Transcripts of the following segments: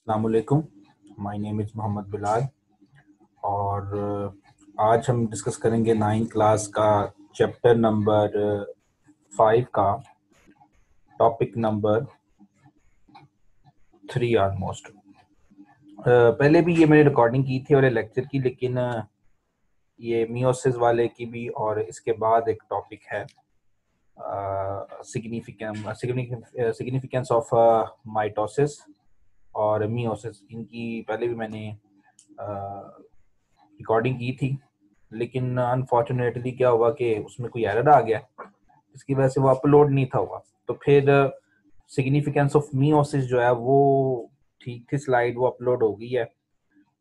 अस्सलाम वालेकुम। My name is Mohammad Bilal और आज हम डिस्कस करेंगे 9th क्लास का चैप्टर नंबर 5 का टॉपिक नंबर 3 ऑलमोस्ट। पहले भी ये मैंने रिकॉर्डिंग की थी और लेक्चर की, लेकिन ये मियोसिस वाले की भी और इसके बाद एक टॉपिक है सिग्निफिकेंस ऑफ माइटोसिस और मियोसिस। इनकी पहले भी मैंने रिकॉर्डिंग की थी, लेकिन अनफॉर्चुनेटली क्या हुआ कि उसमें कोई एरर आ गया, इसकी वजह से वो अपलोड नहीं था हुआ। तो फिर सिग्निफिकेंस ऑफ मियोसिस जो है वो ठीक थी स्लाइड, वो अपलोड हो गई है।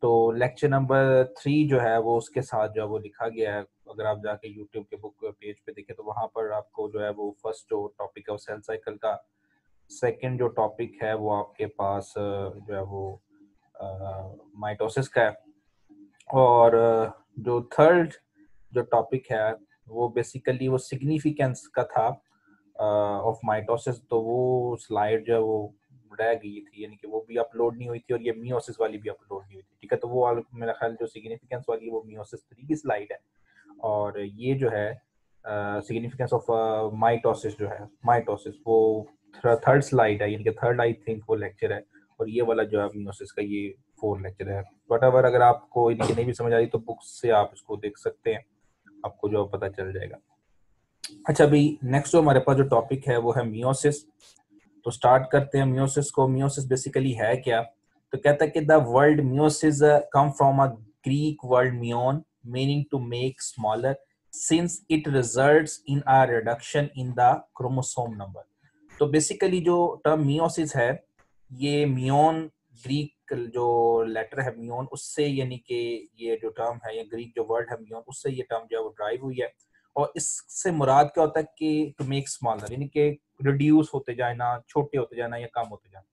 तो लेक्चर नंबर 3 जो है वो उसके साथ जो है वो लिखा गया है। अगर आप जाके यूट्यूब के बुक पेज पे देखें तो वहाँ पर आपको जो है वो फर्स्ट जो टॉपिक है वो सेल साइकिल का, सेकंड जो टॉपिक है वो आपके पास जो है वो माइटोसिस का है, और जो थर्ड जो टॉपिक है वो बेसिकली वो सिग्निफिकेंस का था ऑफ माइटोसिस। तो वो स्लाइड जो है वो रह गई थी, यानी कि वो भी अपलोड नहीं हुई थी और ये मियोसिस वाली भी अपलोड नहीं हुई थी। ठीक है, तो वो मेरा ख्याल जो सिग्निफिकेंस वाली वो मियोसिस 3 की स्लाइड है, और ये जो है सिग्निफिकेंस ऑफ माइटोसिस जो है माइटोसिस वो थर्ड स्लाइड है, यानी कि थर्ड आई थिंक वो लेक्चर है, और ये वाला जो है मियोसिस का ये 4 लेक्चर है। वट एवर, अगर आपको इनकी नहीं भी समझ आ रही तो बुक्स से आप इसको देख सकते हैं, आपको जो पता चल जाएगा। अच्छा, अभी नेक्स्ट जो हमारे पास जो टॉपिक है वो है मियोसिस। तो स्टार्ट करते हैं मियोसिस को। मियोसिस बेसिकली है क्या? तो कहता है कि the word meiosis come from a Greek word meion meaning to make smaller since it results in a reduction in the chromosome number. तो बेसिकली जो टर्म मियोसिस है, ये मियोन ग्रीक जो लेटर है मियोन उससे, यानी कि ये जो टर्म है या ग्रीक जो वर्ड है मियोन उससे ये टर्म जो है वो ड्राइव हुई है। और इससे मुराद क्या होता है कि टू मेक स्मॉलर, यानी कि रिड्यूस होते जाना, छोटे होते जाना या कम होते जाना।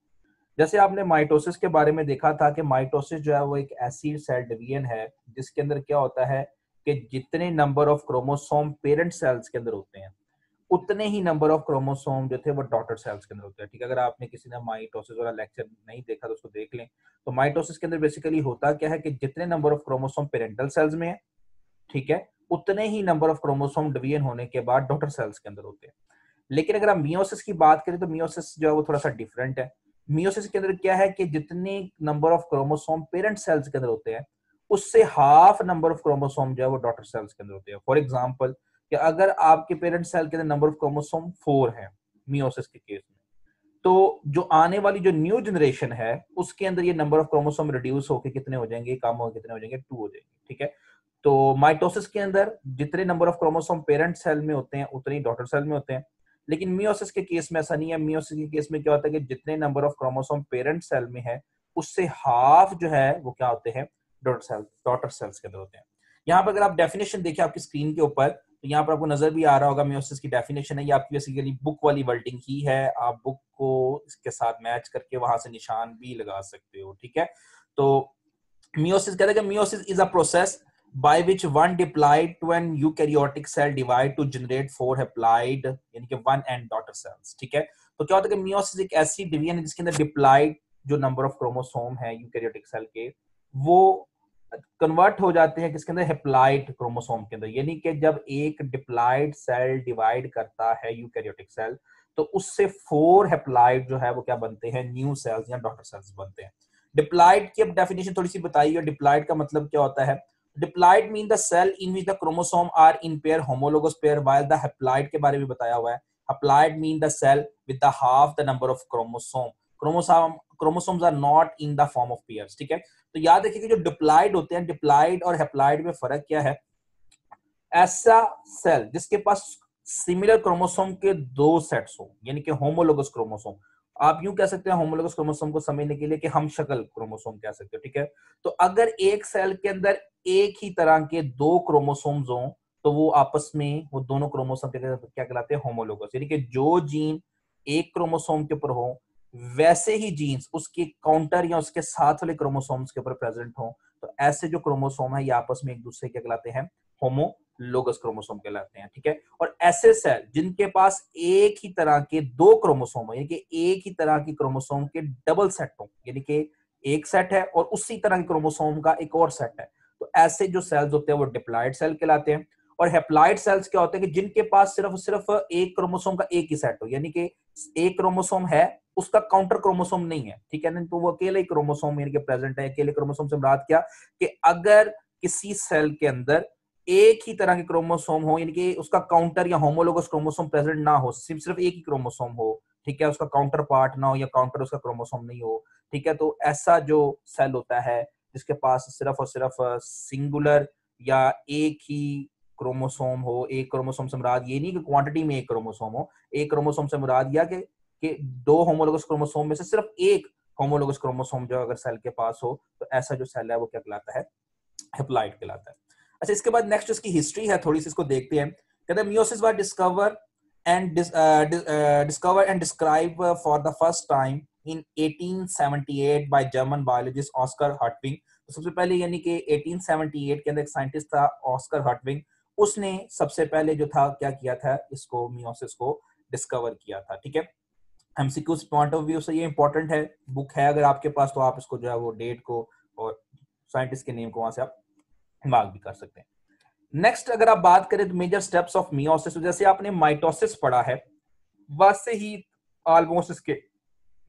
जैसे आपने माइटोसिस के बारे में देखा था कि माइटोसिस जो है वो एक ऐसी सेल डिवीजन है जिसके अंदर क्या होता है कि जितने number of chromosome parent cells के अंदर होते हैं उतने ही नंबर ऑफ क्रोमोसोम जो थे वो डॉटर सेल्स के अंदर होते हैं। ठीक है, अगर आपने किसी ने माइटोसिस वाला लेक्चर नहीं देखा तो उसको देख लें। तो माइटोसिस के अंदर बेसिकली होता क्या है कि जितने number of chromosome parental cells में है, ठीक है, उतने ही नंबर ऑफ क्रोमोसोम डिवीजन होने के बाद डॉटर सेल्स के अंदर होते हैं। लेकिन अगर हम मियोसिस की बात करें तो मियोसिस जो है वो थोड़ा सा डिफरेंट है। मियोसिस के अंदर क्या है कि जितने number of chromosome parent cells के अंदर होते हैं उससे हाफ नंबर ऑफ क्रोमोसोम जो है वो डॉटर सेल्स के अंदर होते हैं। फॉर एग्जांपल, कि अगर आपके पेरेंट सेल के अंदर नंबर ऑफ क्रोमोसोम 4 है मियोसिस के केस में, तो जो आने वाली जो न्यू जनरेशन है उसके अंदर ये नंबर ऑफ क्रोमोसोम रिड्यूस होकर कितने हो जाएंगे, कम हो कितने हो जाएंगे, 2 हो जाएंगे। ठीक है, तो माइटोसिस के अंदर जितने number of chromosome parent cell में होते हैं उतने ही डॉटर सेल में होते हैं। लेकिन मियोसिस के केस में ऐसा नहीं है। मियोसिस के केस में क्या होता है कि जितने number of chromosome parent cell में है उससे हाफ जो है वो क्या होते हैं, डॉटर सेल्स के अंदर होते हैं। यहाँ पर अगर आप डेफिनेशन देखें आपकी स्क्रीन के ऊपर, तो यहाँ पर आपको नजर भी आ रहा होगा मियोसिस की डेफिनेशन है। ये आपकी बेसिकली बुक वाली वर्डिंग ही है, आप बुक को इसके साथ मैच करके वहां से निशान भी लगा सकते हो। ठीक है, तो मियोसिस कहते हैं कि meiosis is a process by which one diploid to an eukaryotic cell divide to generate four haploid यानी कि one and daughter cells। ठीक है, तो क्या होता है कि मियोसिस एक ऐसी डिवीजन है जिसके अंदर डिप्लॉइड जो नंबर ऑफ क्रोमोसोम है यूकैरियोटिक सेल के, वो कन्वर्ट हो जाते हैं किसके अंदर, हेप्लॉइड क्रोमोसोम के अंदर। यानी कि जब एक डिप्लॉइड सेल डिवाइड करता है यूकैरियोटिक सेल तो उससे 4 हेप्लॉइड जो है वो क्या बनते हैं, न्यू सेल्स या डॉटर सेल्स बनते हैं। डिप्लॉइड की अब डेफिनेशन थोड़ी सी बताइए। डिप्लॉइड का मतलब क्या होता है? Diploid mean the cell in which the chromosome are in pair homologous pair, while the haploid के बारे में बताया हुआ है। Haploid mean the cell with the half the number of chromosome. Chromosomes are not in the form of pairs. ठीक है, तो याद रखिए कि जो डिप्लॉइड होते हैं, डिप्लॉइड और हेप्लॉइड में फर्क क्या है? ऐसा सेल जिसके पास सिमिलर क्रोमोसोम के 2 सेट्स हो, यानी कि होमोलोगस क्रोमोसोम। आप यूं कह सकते हैं होमोलोगस क्रोमोसोम को समझने के लिए कि हम शक्ल क्रोमोसोम कह सकते हो। ठीक है, तो अगर एक सेल के अंदर एक ही तरह के 2 क्रोमोसोम्स हो तो वो आपस में वो दोनों क्रोमोसोम क्या कहलाते हैं, होमोलोगस। यानी कि जो जीन एक क्रोमोसोम के ऊपर हो वैसे ही जीन्स उसके काउंटर या उसके साथ वाले क्रोमोसोम्स के ऊपर प्रेजेंट हो, तो ऐसे जो क्रोमोसोम है ये आपस में एक दूसरे क्या कहलाते हैं, होमोलोगस क्रोमोसोम कहलाते हैं। ठीक है, और ऐसे सेल जिनके पास एक ही तरह के 2 क्रोमोसोम हो, यानी कि एक ही तरह की क्रोमोसोम के डबल सेट हो, यानी कि एक सेट है और उसी तरह के क्रोमोसोम का एक और सेट है। तो ऐसे जो सेल्स होते हैं वो डिप्लॉइड सेल कहलाते हैं। और हैप्लॉइड सेल्स क्या होते हैं कि जिनके पास सिर्फ सिर्फ एक क्रोमोसोम का एक ही सेट हो, यानी कि एक क्रोमोसोम है, उसका काउंटर क्रोमोसोम नहीं है, ठीक है ना, तो वो अकेले ही क्रोमोसोम यानी कि प्रेजेंट है। अकेले क्रोमोसोम से मुराद क्या कि अगर किसी सेल के अंदर एक ही तरह के क्रोमोसोम हो, यानी कि उसका काउंटर या होमोलोगस क्रोमोसोम प्रेजेंट ना हो, सिर्फ सिर्फ एक ही क्रोमोसोम हो, ठीक है, उसका काउंटर पार्ट ना हो या काउंटर उसका क्रोमोसोम नहीं हो, ठीक है, तो ऐसा जो सेल होता है जिसके पास सिर्फ और सिर्फ सिंगुलर या एक ही क्रोमोसोम हो, एक क्रोमोसोम से मुराद ये नहीं कि क्वांटिटी में एक क्रोमोसोम हो, एक क्रोमोसोम से मुराद यह कि दो होमोलोगस क्रोमोसोम में से सिर्फ एक होमोलोगस क्रोमोसोम जो अगर सेल के पास हो, तो ऐसा जो सेल है वो क्या कहलाता है, हैप्लॉइड कहलाता है। अच्छा, इसके बाद नेक्स्ट इसकी हिस्ट्री है, थोड़ी सी इसको देखते हैं। कहते हैं meiosis was discovered and described for the first time in 1878 by German biologist Oscar Hartwig। तो सबसे पहले यानी कि 1878 के अंदर एक साइंटिस्ट था ऑस्कर हर्टविग, उसने सबसे पहले जो था क्या किया था, इसको मियोसिस को डिस्कवर किया था, ठीक है। एमसीक्यूज पॉइंट ऑफ व्यू से ये इंपॉर्टेंट है, बुक है अगर आपके पास तो आप इसको जो है वो डेट को और साइंटिस्ट के नेम को वहां से आप मार्क भी कर सकते हैं। नेक्स्ट अगर आप बात करें तो मेजर स्टेप्स ऑफ मियोसिस, तो जैसे आपने माइटोसिस पढ़ा है वैसे ही ऑलमोस्ट इसके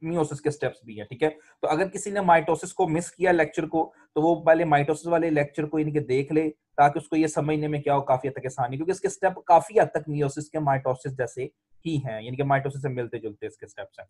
मियोसिस के स्टेप्स भी हैं, ठीक है। तो अगर किसी ने माइटोसिस को मिस किया लेक्चर को, तो वो पहले माइटोसिस वाले लेक्चर को इनके देख ले, ताकि उसको ये समझने में क्या हो काफी हद तक आसानी, क्योंकि इसके स्टेप काफी हद तक मियोसिस के माइटोसिस जैसे ही हैं, यानी कि माइटोसिस से मिलते जुलते इसके स्टेप्स हैं।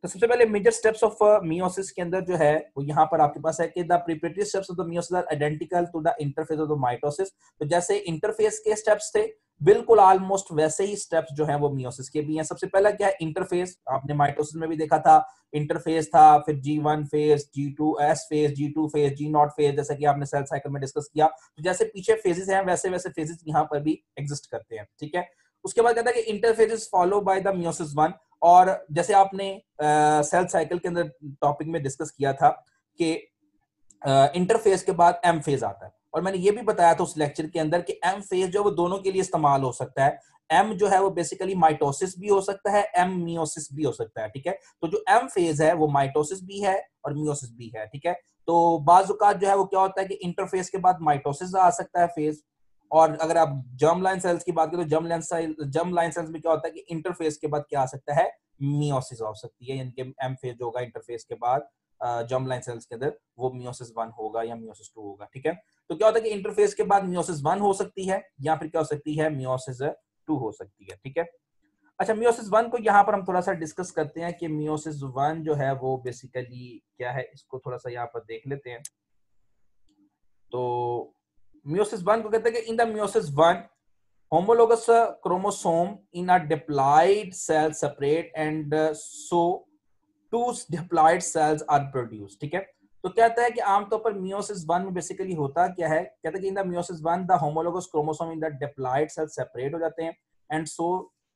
तो सबसे पहले मेजर स्टेप्स ऑफ मियोसिस के अंदर जो है वो यहाँ पर आपके पास है कि the preparatory steps of the meiosis are identical to the interphase of the mitosis. तो जैसे इंटरफेस के स्टेप्स थे, बिल्कुल ऑलमोस्ट वैसे ही स्टेप्स जो हैं वो मियोसिस के भी हैं। सबसे पहला क्या है, इंटरफेस। आपने माइटोसिस में भी देखा था, इंटरफेस था, फिर G1 phase, G2 S phase, G2 phase, G0 phase, जैसा कि आपने सेल साइकिल में डिस्कस किया। तो जैसे पीछे फेजेस हैं वैसे वैसे फेजेस यहाँ पर भी एग्जिस्ट करते हैं, ठीक है। उसके बाद कहता है कि इंटरफेजेस फॉलो बाय द मियोसिस 1। और जैसे आपने सेल साइकिल के अंदर टॉपिक में डिस्कस किया था कि इंटरफेस के बाद एम फेज आता है, और मैंने ये भी बताया था उस लेक्चर के अंदर कि एम फेज जो वो दोनों के लिए इस्तेमाल हो सकता है। एम जो है वो बेसिकली माइटोसिस भी हो सकता है, एम मियोसिस भी हो सकता है, ठीक है। तो जो एम फेज है वो माइटोसिस भी है और मियोसिस भी है, ठीक है। तो बाजुकात जो है वो क्या होता है कि इंटरफेस के बाद माइटोसिस आ सकता है फेज। और अगर आप जर्म लाइन सेल्स की बात करें तो जर्म लाइन सेल्स में क्या होता है कि इंटरफेस के बाद क्या आ सकता है, मियोसिस हो सकती है, यानी कि एम फेज जो होगा इंटरफेस के बाद जर्म लाइन सेल्स के अंदर वो मियोसिस 1 होगा या मियोसिस 2 होगा, ठीक है। तो क्या होता है कि इंटरफेस के बाद मियोसिस 1 हो सकती है या फिर क्या हो सकती है, मियोसिस 2 हो सकती है, ठीक है। अच्छा, मियोसिस 1 को यहाँ पर हम थोड़ा सा डिस्कस करते हैं कि मियोसिस 1 जो है वो बेसिकली क्या है, इसको थोड़ा सा यहाँ पर देख लेते हैं। तो मियोसिस 1 को कहते हैं कि in the meiosis 1 homologous chromosome in a diploid cell separate and so two diploid cells are produced, ठीक है। तो कहता है कि आमतौर पर मियोसिस 1 में बेसिकली होता क्या है, कहता है कि in the meiosis 1 the homologous chromosome in the diploid cell separate हो जाते हैं and so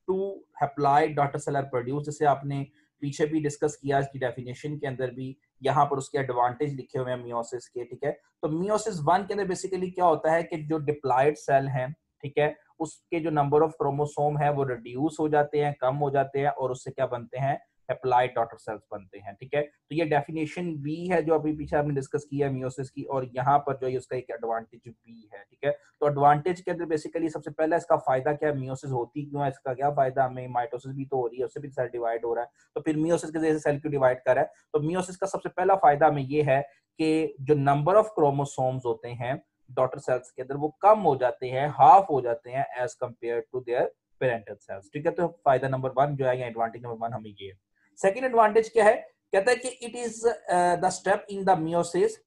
two haploid daughter cell are produce. जैसे आपने पीछे भी डिस्कस किया इसकी डेफिनेशन के अंदर भी, यहाँ पर उसके एडवांटेज लिखे हुए हैं मियोसिस के, ठीक है। तो मियोसिस 1 के अंदर बेसिकली क्या होता है कि जो डिप्लॉइड सेल हैं, ठीक है, उसके जो नंबर ऑफ क्रोमोसोम है वो रिड्यूस हो जाते हैं, कम हो जाते हैं, और उससे क्या बनते हैं, हैप्लॉइड डॉटर सेल्स बनते हैं, ठीक है। तो ये डेफिनेशन बी है जो अभी पीछे आपने डिस्कस किया है मियोसिस की, और यहाँ पर जो है उसका एक एडवांटेज बी है, ठीक है। तो एडवांटेज के अंदर बेसिकली सबसे पहला इसका फायदा क्या है, मियोसिस होती क्यों है, इसका क्या फायदा हमें, माइटोसिस भी तो हो रही है, उससे भी सेल डिवाइड हो रहा है, तो फिर मियोसिस के जरिए सेल क्यों डिवाइड कर रहा है। तो मियोसिस का सबसे पहला फायदा हमें ये है कि जो नंबर ऑफ क्रोमोसोम्स होते हैं डॉटर सेल्स के अंदर वो कम हो जाते हैं, हाफ हो जाते हैं as compare to their parental cells, ठीक है। तो फायदा नंबर 1 जो है या एडवांटेज नंबर 1 हमें ये है। सेकंड एडवांटेज क्या है, कहता है कि it is the step in the meiosis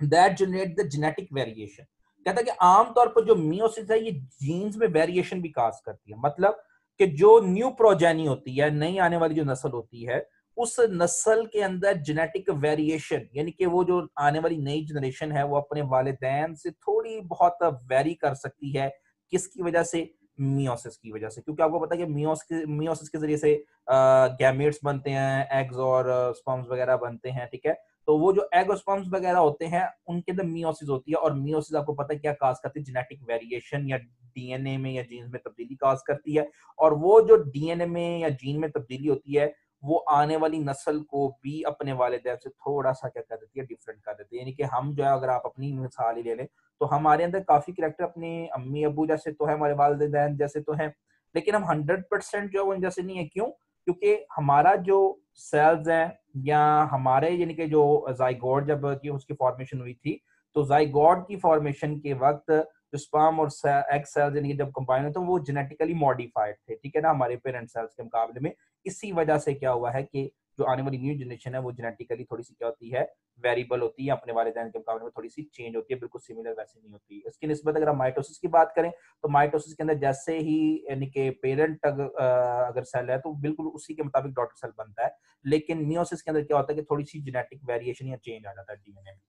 that generate the genetic variation. कहता है कि आमतौर पर जो मियोसिस है ये जीन्स में वेरिएशन भी काज करती है, मतलब कि जो न्यू प्रोजेनी होती है, नई आने वाली जो नस्ल होती है, उस नस्ल के अंदर जेनेटिक वेरिएशन, यानी कि वो जो आने वाली नई जनरेशन है वो अपने वालिदैन से थोड़ी बहुत वेरी कर सकती है। किसकी वजह से, मियोसिस की वजह से, क्योंकि आपको पता है कि मियोसिस के जरिए से गैमेट्स बनते हैं, एग्स और स्पर्म्स वगैरह बनते हैं, ठीक है। तो वो जो एग और स्पर्म्स वगैरह होते हैं उनके अंदर मियोसिस होती है, और मियोसिस आपको पता है क्या काज करती है, जेनेटिक वेरिएशन या डीएनए में या जीन्स में तब्दीली काज करती है। और वो जो डीएनए में या जीन में तब्दीली होती है वो आने वाली नस्ल को भी अपने वालिदैन से थोड़ा सा क्या कर देती है, डिफरेंट कर देती है। यानी कि हम जो है, अगर आप अपनी मिसाल ही ले लें, तो हमारे अंदर काफी कैरेक्टर अपने अम्मी अबू जैसे तो है, हमारे वालिदैन जैसे तो हैं, लेकिन हम 100% जो है वो जैसे नहीं है। क्यों? क्योंकि हमारा जो सेल्स हैं, या हमारे यानी कि जो जाइगोट जब की उसकी फॉर्मेशन हुई थी, तो जाइगोट की फॉर्मेशन के वक्त जो स्पर्म और एग सेल्स यानी कि जब कंबाइन हुए, तो वो जेनेटिकली मॉडिफाइड थे, ठीक है ना, हमारे पेरेंट सेल्स के मुकाबले में। इसी वजह से क्या हुआ है कि जो आने वाली न्यू जनरेशन है वो जेनेटिकली थोड़ी सी क्या होती है, वेरिएबल होती है, अपने वालिदैन के मुकाबले में थोड़ी सी चेंज होती है, बिल्कुल सिमिलर वैसे नहीं होती। इसकी निस्बत अगर हम माइटोसिस की बात करें, तो माइटोसिस के अंदर जैसे ही यानी कि पेरेंट अगर सेल है तो बिल्कुल उसी के मुताबिक डॉटर सेल बनता है, लेकिन मियोसिस के अंदर क्या होता है कि थोड़ी सी जेनेटिक वेरिएशन या चेंज आ जाता है डीएनए में।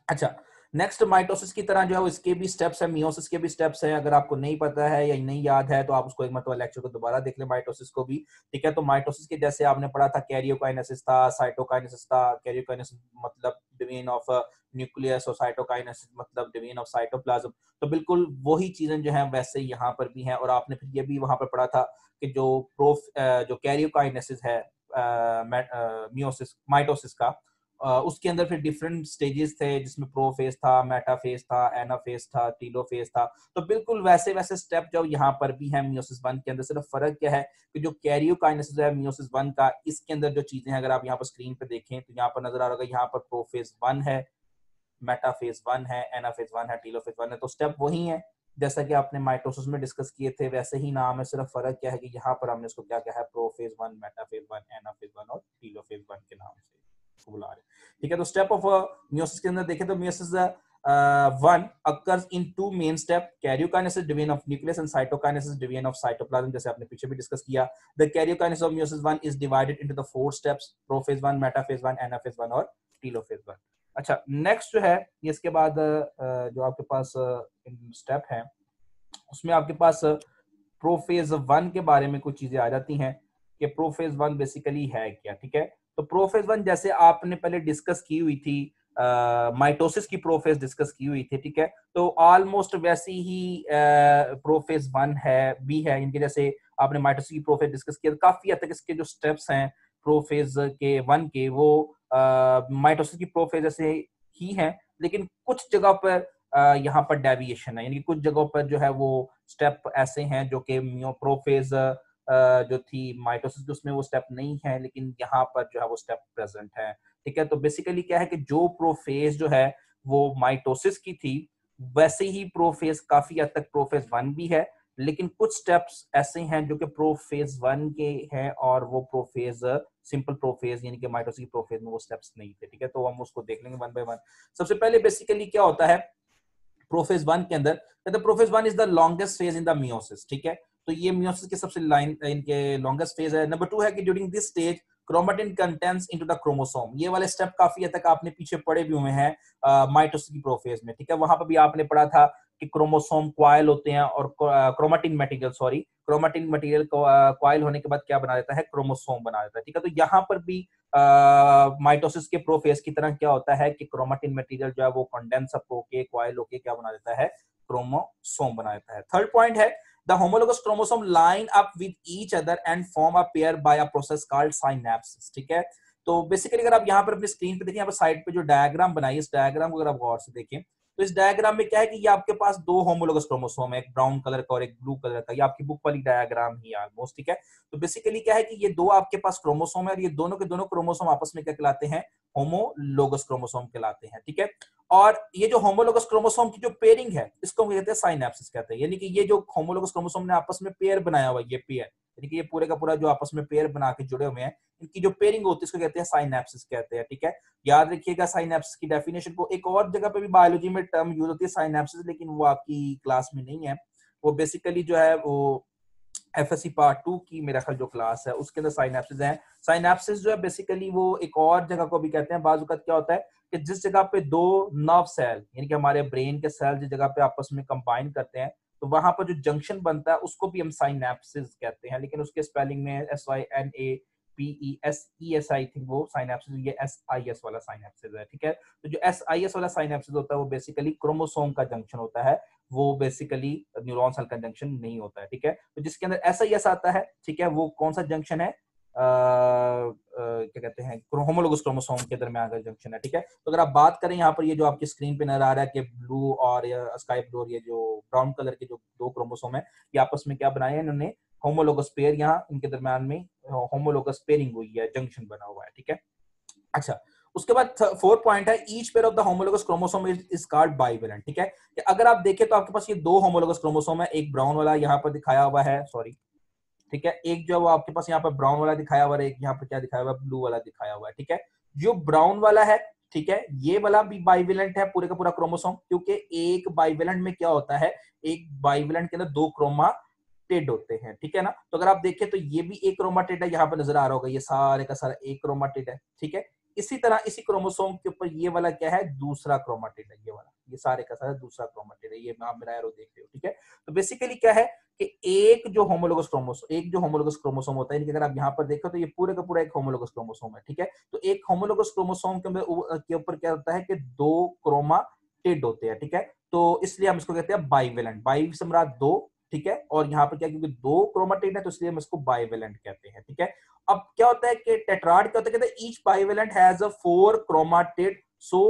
अच्छा, नेक्स्ट माइटोसिस की तरह जो है इसके भी स्टेप्स है, मियोसिस के भी स्टेप्स हैं। अगर आपको नहीं पता है या नहीं याद है तो आप उसको एक मतलब लेक्चर को दोबारा देख लें, माइटोसिस को भी, ठीक है। तो माइटोसिस के जैसे आपने पढ़ा था, कैरियोकाइनेसिस था, साइटोकाइनेसिस था। कैरियोकाइनेसिस मतलब डिवीजन ऑफ न्यूक्लियस, और साइटोकाइनेसिस मतलब डिवीजन ऑफ साइटोप्लाज्म। तो बिल्कुल वही चीजें जो है वैसे यहाँ पर भी हैं। और आपने फिर ये भी वहां पर पढ़ा था कि जो कैरियोकाइनेसिस है मियोसिस माइटोसिस का, उसके अंदर फिर डिफरेंट स्टेजेस थे, जिसमें प्रोफेज था, मेटाफेज था, एनाफेज था, टीलोफेज था। तो बिल्कुल वैसे वैसे स्टेप जो यहाँ पर भी है मियोसिस वन के अंदर। सिर्फ फर्क क्या है कि जो कैरियोकाइनेसिस है मियोसिस वन का, इसके अंदर जो चीजें हैं, अगर आप यहाँ पर स्क्रीन पे देखें तो यहाँ पर नजर आ रहा होगा, यहाँ पर प्रोफेज वन है, मेटाफेज वन है, एनाफेज वन है, टीलोफेज वन है। तो स्टेप वही है जैसा कि आपने माइटोसिस में डिस्कस किए थे, वैसे ही नाम है। सिर्फ फर्क क्या है कि यहाँ पर हमने इसको क्या क्या है, prophase one, metaphase one, anaphase one और टीलोफेज वन के नाम से इसको बुला रहे हैं, ठीक है। तो स्टेप ऑफ मियोसिस के अंदर देखें तो meiosis one occurs in two main steps: karyokinesis, division of nucleus, and cytokinesis, division of cytoplasm, जैसे आपने पीछे भी डिस्कस किया। The karyokinesis of meiosis one is divided into the four steps: prophase one, metaphase one, anaphase one और telophase one। अच्छा, next जो है इसके बाद जो आपके पास स्टेप है, उसमें आपके पास प्रोफेज वन के बारे में कुछ चीजें आ जाती हैं कि प्रोफेज वन बेसिकली है क्या, ठीक है। तो प्रोफेज वन जैसे आपने पहले डिस्कस की हुई थी, माइटोसिस की प्रोफेज डिस्कस की हुई थी, ठीक है। तो ऑलमोस्ट वैसी ही प्रोफेज वन है भी है, इनके जैसे आपने माइटोसिस की प्रोफेज डिस्कस किया, काफी हद तक इसके जो स्टेप्स हैं प्रोफेज के वन के, वो माइटोसिस की प्रोफेज जैसे ही हैं, लेकिन कुछ जगह पर यहाँ पर डेविएशन है, यानी कि कुछ जगहों पर जो है वो स्टेप ऐसे हैं जो कि प्रोफेज जो थी माइटोसिस उसमें वो स्टेप नहीं है, लेकिन यहाँ पर जो है वो स्टेप प्रेजेंट है, ठीक है। तो बेसिकली क्या है कि जो प्रोफेज जो है वो माइटोसिस की थी, वैसे ही प्रोफेज काफी हद तक प्रोफेज वन भी है, लेकिन कुछ स्टेप्स ऐसे हैं जो कि प्रोफेज वन के हैं, और वो प्रोफेज सिंपल प्रोफेज यानी कि माइटोसिस की प्रोफेज में वो स्टेप्स नहीं थे, ठीक है। तो हम उसको देख लेंगे वन बाय वन। सबसे पहले बेसिकली क्या होता है प्रोफेज वन के अंदर, prophase one is the longest phase in the meiosis, ठीक है। तो ये मियोसिस के सबसे लाइन इनके लॉन्गेस्ट फेज है। नंबर टू है कि during this stage chromatin contents into the chromosome. ये वाले स्टेप काफी हद तक आपने पीछे पढ़े भी हुए हैं माइटोसिस की प्रोफेज में, ठीक है। वहां पर भी आपने पढ़ा था कि क्रोमोसोम क्वाइल होते हैं, और chromatin material sorry chromatin material coil होने के बाद क्या बना देता है, क्रोमोसोम बना देता है, ठीक है। तो यहाँ पर भी माइटोसिस के प्रोफेज की तरह क्या होता है कि क्रोमेटिन मटेरियल जो है वो कंडेंस अप होके क्वाइल होके क्या बना देता है, क्रोमोसोम बना देता है। थर्ड पॉइंट है the homologous chromosome line up with each other and form a pair by a process called synapsis, ठीक है। तो बेसिकली अगर आप यहाँ पर अपनी स्क्रीन पे देखें, यहाँ पर साइड पे जो डायग्राम बनाई, इस डायग्राम को अगर आप गौर से देखें, तो इस डायग्राम में क्या है कि ये आपके पास दो होमोलोगस क्रोमोसोम है, एक ब्राउन कलर का और एक ब्लू कलर का। ये आपकी बुक वाली डायग्राम ही ऑलमोस्ट, ठीक है। तो बेसिकली क्या है कि ये दो आपके पास क्रोमोसोम है, और ये दोनों के दोनों क्रोमोसोम आपस में क्या कहलाते हैं, होमोलोगस क्रोमोसोम कहलाते हैं, ठीक है। और ये जो होमोलोगस क्रोमोसोम की जो पेयरिंग है, इसको हम कहते हैं साइनेप्सिस कहते हैं। यानी कि ये जो होमोलोगस क्रोमोसोम ने आपस में पेयर बनाया हुआ, ये पेयर यानी कि ये पूरे का पूरा जो आपस में पेयर बना के जुड़े हुए हैं, इनकी जो पेयरिंग होती है इसको कहते हैं साइनेप्सिस कहते हैं, ठीक है। याद रखिएगा साइनेप्सिस की डेफिनेशन को, एक और जगह पे भी बायोलॉजी में टर्म यूज होती है साइनेप्सिस, लेकिन वो आपकी क्लास में नहीं है। वो बेसिकली जो है वो एफएससी पार्ट 2 की मेरा ख्याल जो क्लास है उसके अंदर साइनेप्सिस है। साइनेप्सिस जो है बेसिकली वो एक और जगह को भी कहते हैं। बाजू का क्या होता है कि जिस जगह पे दो नर्व सेल यानी कि हमारे ब्रेन के सेल जिस जगह पे आपस में कंबाइन करते हैं, तो वहां पर जो जंक्शन बनता है उसको भी हम साइनेप्सिस कहते हैं, लेकिन उसके स्पेलिंग में SYNAPESES आई थिंक वो साइनेप्सिस, ये SIS वाला साइनेप्सिस है, ठीक है। तो जो SIS वाला साइनेप्सिस होता है वो बेसिकली क्रोमोसोम का जंक्शन होता है, वो बेसिकली न्यूरॉन सेल का जंक्शन नहीं होता है, ठीक है। तो जिसके अंदर SIS आता है, ठीक है, वो कौन सा जंक्शन है, क्या कहते हैं होमोलोगस क्रोमोसोम के दरमियान का जंक्शन है, ठीक है। तो अगर आप बात करें यहाँ पर ये जो आपकी स्क्रीन पे नजर आ रहा है कि ब्लू और स्काई ब्लू और ये जो ब्राउन कलर के जो दो क्रोमोसोम है, ये आपस में क्या बनाए हैं इन्होंने, होमोलोगस पेयर, यहाँ इनके दरमियान में होमोलोगस पेयरिंग हुई है, जंक्शन बना हुआ है, ठीक है। अच्छा, उसके बाद फोर्थ पॉइंट है, each pair of the homologous chromosome is called bivalent, ठीक है। कि अगर आप देखें तो आपके पास ये दो होमोलोगस क्रोमोसोम है, एक ब्राउन वाला यहाँ पर दिखाया हुआ है, सॉरी, ठीक है, एक जो वो आपके पास यहाँ पर ब्राउन वाला दिखाया हुआ है, एक यहाँ पर क्या दिखाया हुआ है, ब्लू वाला दिखाया हुआ है, ठीक है। जो ब्राउन वाला है, ठीक है, ये वाला भी बाइवेलेंट है पूरे का पूरा क्रोमोसोम, क्योंकि एक बाइवेलेंट में क्या होता है, एक बाइवेलेंट के अंदर दो क्रोमाटिड होते हैं, ठीक है ना। तो अगर आप देखें तो ये भी एक क्रोमाटिड है, यहाँ पर नजर आ रहा होगा, ये सारे का सारा एक क्रोमाटिड है, ठीक है। इसी तरह इसी क्रोमोसोम के ऊपर ये वाला क्या है, दूसरा क्रोमाटिड है, ये वाला, ये सारे का सारा दूसरा क्रोमाटिड है, ये आप मेरा एरो देख रहे हो, ठीक है। तो बेसिकली क्या है कि एक जो होमोलोगस क्रोमोसोम होता है, अगर आप यहाँ पर देखो तो ये पूरे का पूरा एक होमोलोगस क्रोमोसोम है, ठीक है। तो एक होमोलोगस क्रोमोसोम के ऊपर क्या होता है कि दो क्रोमाटिड होते हैं, ठीक है। तो इसलिए हम इसको कहते हैं बाइवेलेंट, बाई से मुराद दो, ठीक है, और यहाँ पर क्या, क्योंकि दो क्रोमाटिड है तो इसलिए हम इसको बाइवेलेंट कहते हैं, ठीक है। अब क्या होता है कि टेट्राड क्या होता है, कहते हैं each bivalent has a 4 chromatid, so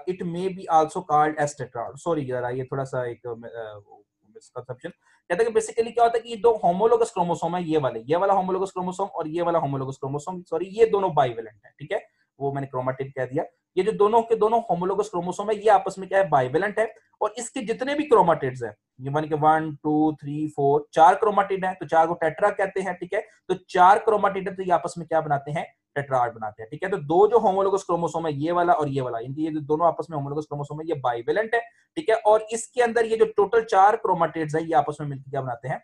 it may be also called as tetrad. Sorry जरा ये थोड़ा सा एक मिसकंसेप्शन, कहते हैं कि बेसिकली क्या होता है कि ये दो होमोलोगस क्रोमोसोम है, ये वाला होमोलोगस क्रोमोसोम और ये वाला होमोलोगस क्रोमोसोम, सॉरी, ये दोनों बाइवेलेंट है, ठीक है, वो मैंने क्रोमाटिड कह दिया। ये जो दोनों के दोनों होमोलोगस क्रोमोसोम है, ये आपस में क्या है, बाइवेलेंट है, और इसके जितने भी क्रोमाटिड्स हैं, ये मान के 1 2 3 4 चार क्रोमाटिड है, तो चार को टेट्रा कहते हैं, ठीक है। तो चार क्रोमाटिड है तो ये आपस में क्या बनाते हैं, टेट्राड बनाते हैं, ठीक है। तो दो जो होमोलोगस क्रोमोसोम है, ये वाला और ये वाला, इनकी ये जो दोनों आपस में होमोलोगस क्रोमोसोम है, ये बाइवेलेंट है, ठीक है। और इसके अंदर ये जो टोटल चार क्रोमाटिड्स है, ये आपस में मिलकर क्या बनाते हैं,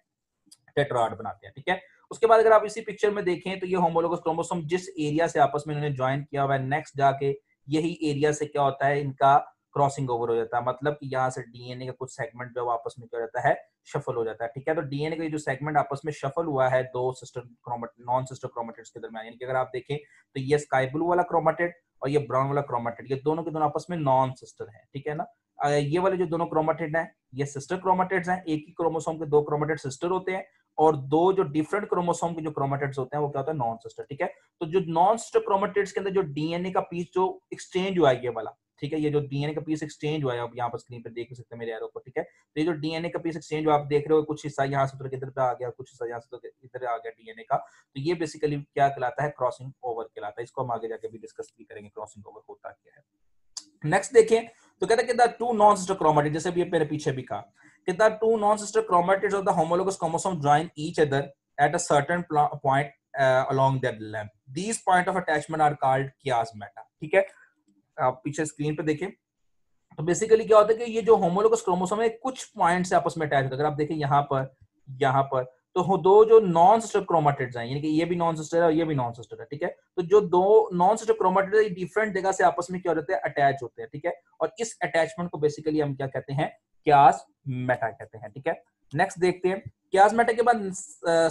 टेट्राड बनाते हैं, ठीक है। उसके बाद अगर आप इसी पिक्चर में देखें तो ये होमोलोगस क्रोमोसोम जिस एरिया से आपस में इन्होंने ज्वाइन किया हुआ है, नेक्स्ट जाके यही एरिया से क्या होता है, इनका क्रॉसिंग ओवर हो जाता है, मतलब कि यहाँ से डीएनए का कुछ सेगमेंट जो आपस में क्या रहता है, शफल हो जाता है, ठीक है। तो डीएनए का जो सेगमेंट आपस में शफल हुआ है दो sister chromatid, non sister chromatids के दरमियान, यानी कि अगर आप देखें तो ये स्काई ब्लू वाला क्रोमेटिड और ये ब्राउन वाला क्रोमेटिड, ये दोनों के दोनों आपस में नॉन सिस्टर है, ठीक है ना। ये वाले जो दोनों क्रोमेटिड हैं, ये सिस्टर क्रोमेटिड्स हैं, एक ही क्रोमोसोम के दो क्रोमेटिड सिस्टर होते हैं, और दो जो डिफरेंट क्रोमोसोम के जो क्रोमेटिड्स होते हैं वो क्या होता है, नॉन सिस्टर, ठीक है। तो जो नॉन सिस्टर क्रोमेटिड्स के अंदर जो डीएनए का पीस जो एक्सचेंज हुआ है, ये वाला, ठीक है, ये जो डीएनए का पीस एक्सचेंज हुआ है, आप यहाँ पर स्क्रीन पे देख सकते हैं मेरे एरो को, ठीक है। तो ये जो डीएनए का पीस एक्सचेंज हुआ आप देख रहे हो, कुछ हिस्सा यहाँ से उतर इधर पे आ गया, कुछ हिस्सा यहाँ से इधर आ गया डीएनए का, तो ये बेसिकली क्या कहलाता है, क्रॉसिंग ओवर कहलाता है। इसको हम आगे जाके भी डिस्कस भी करेंगे, क्रॉसिंग ओवर होता क्या है। नेक्स्ट देखें तो कहता है कि the two non sister chromatid, जैसे भी मेरे पीछे भी कहा कि the two non sister chromatids of the homologous chromosome join each other at a certain point along their length. These point of attachment are called chiasmata, ठीक है। आप पीछे स्क्रीन पे देखें तो बेसिकली क्या होता है कि ये जो होमोलोगस क्रोमोसोम है कुछ पॉइंट से आपस में अटैच होता है। अगर आप देखें यहाँ पर तो दो जो नॉन सिस्टर क्रोमेटिड्स हैं, यानी कि ये भी नॉन सिस्टर है और ये भी नॉन सिस्टर है, ठीक है। तो जो दो नॉन सिस्टर क्रोमेटिड्स है डिफरेंट जगह से आपस में क्या होते हैं, अटैच होते हैं, ठीक है। और इस अटैचमेंट को बेसिकली हम क्या कहते हैं, chiasmata कहते हैं, ठीक है। नेक्स्ट देखते हैं chiasmata के बाद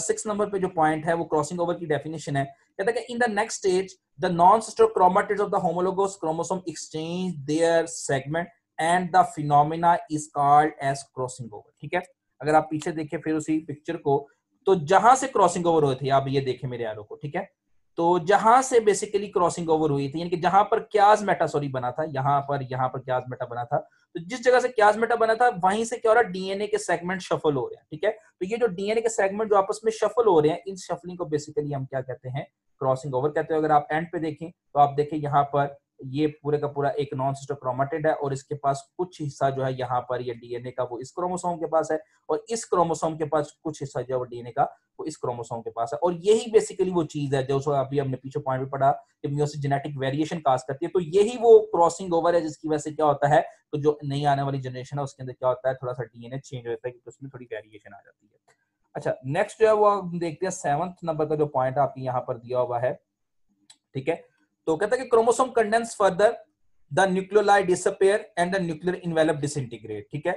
6 नंबर पे जो पॉइंट है वो क्रॉसिंग ओवर की डेफिनेशन है। कहता है कि in the next stage the non sister chromatids of the homologous chromosome exchange their segment and the phenomena is called as crossing over, ठीक है। अगर आप पीछे देखें फिर उसी पिक्चर को, तो जहां से क्रॉसिंग ओवर हुई थी, आप ये देखें मेरे एरो को, ठीक है। तो जहां से बेसिकली क्रॉसिंग ओवर हुई थी, यानी कि जहां पर chiasmata सॉरी बना था, यहाँ पर chiasmata बना था, तो जिस जगह से chiasmata बना था वहीं से क्या हो रहा है, डीएनए के सेगमेंट शफल हो रहे हैं, ठीक है। तो ये जो डीएनए के सेगमेंट जो आपस में शफल हो रहे हैं, इन शफलिंग को बेसिकली हम क्या कहते हैं, क्रॉसिंग ओवर कहते हैं। अगर आप एंड पे देखें तो आप देखें यहाँ पर ये पूरे का पूरा एक नॉन सिस्टर क्रोमेटिड है और इसके पास कुछ हिस्सा जो है यहाँ पर ये डीएनए का वो इस क्रोमोसोम के पास है, और इस क्रोमोसोम के पास कुछ हिस्सा जो है डीएनए का वो इस क्रोमोसोम के पास है। और यही बेसिकली वो चीज है जो अभी हमने पीछे पॉइंट में पढ़ा कि मियोसिस जेनेटिक वेरिएशन काज करती है। तो यही वो क्रॉसिंग ओवर है जिसकी वजह से क्या होता है, तो जो नई आने वाली जनरेशन है उसके अंदर क्या होता है, थोड़ा सा डीएनए चेंज होता है क्योंकि उसमें थोड़ी वेरिएशन आ जाती है। अच्छा, नेक्स्ट जो है वो हम देखते हैं 7th नंबर का जो पॉइंट आपके यहाँ पर दिया हुआ है, ठीक है। तो कहता है कि chromosome condense further the nucleoli disappear and the nuclear envelope disintegrate, ठीक है।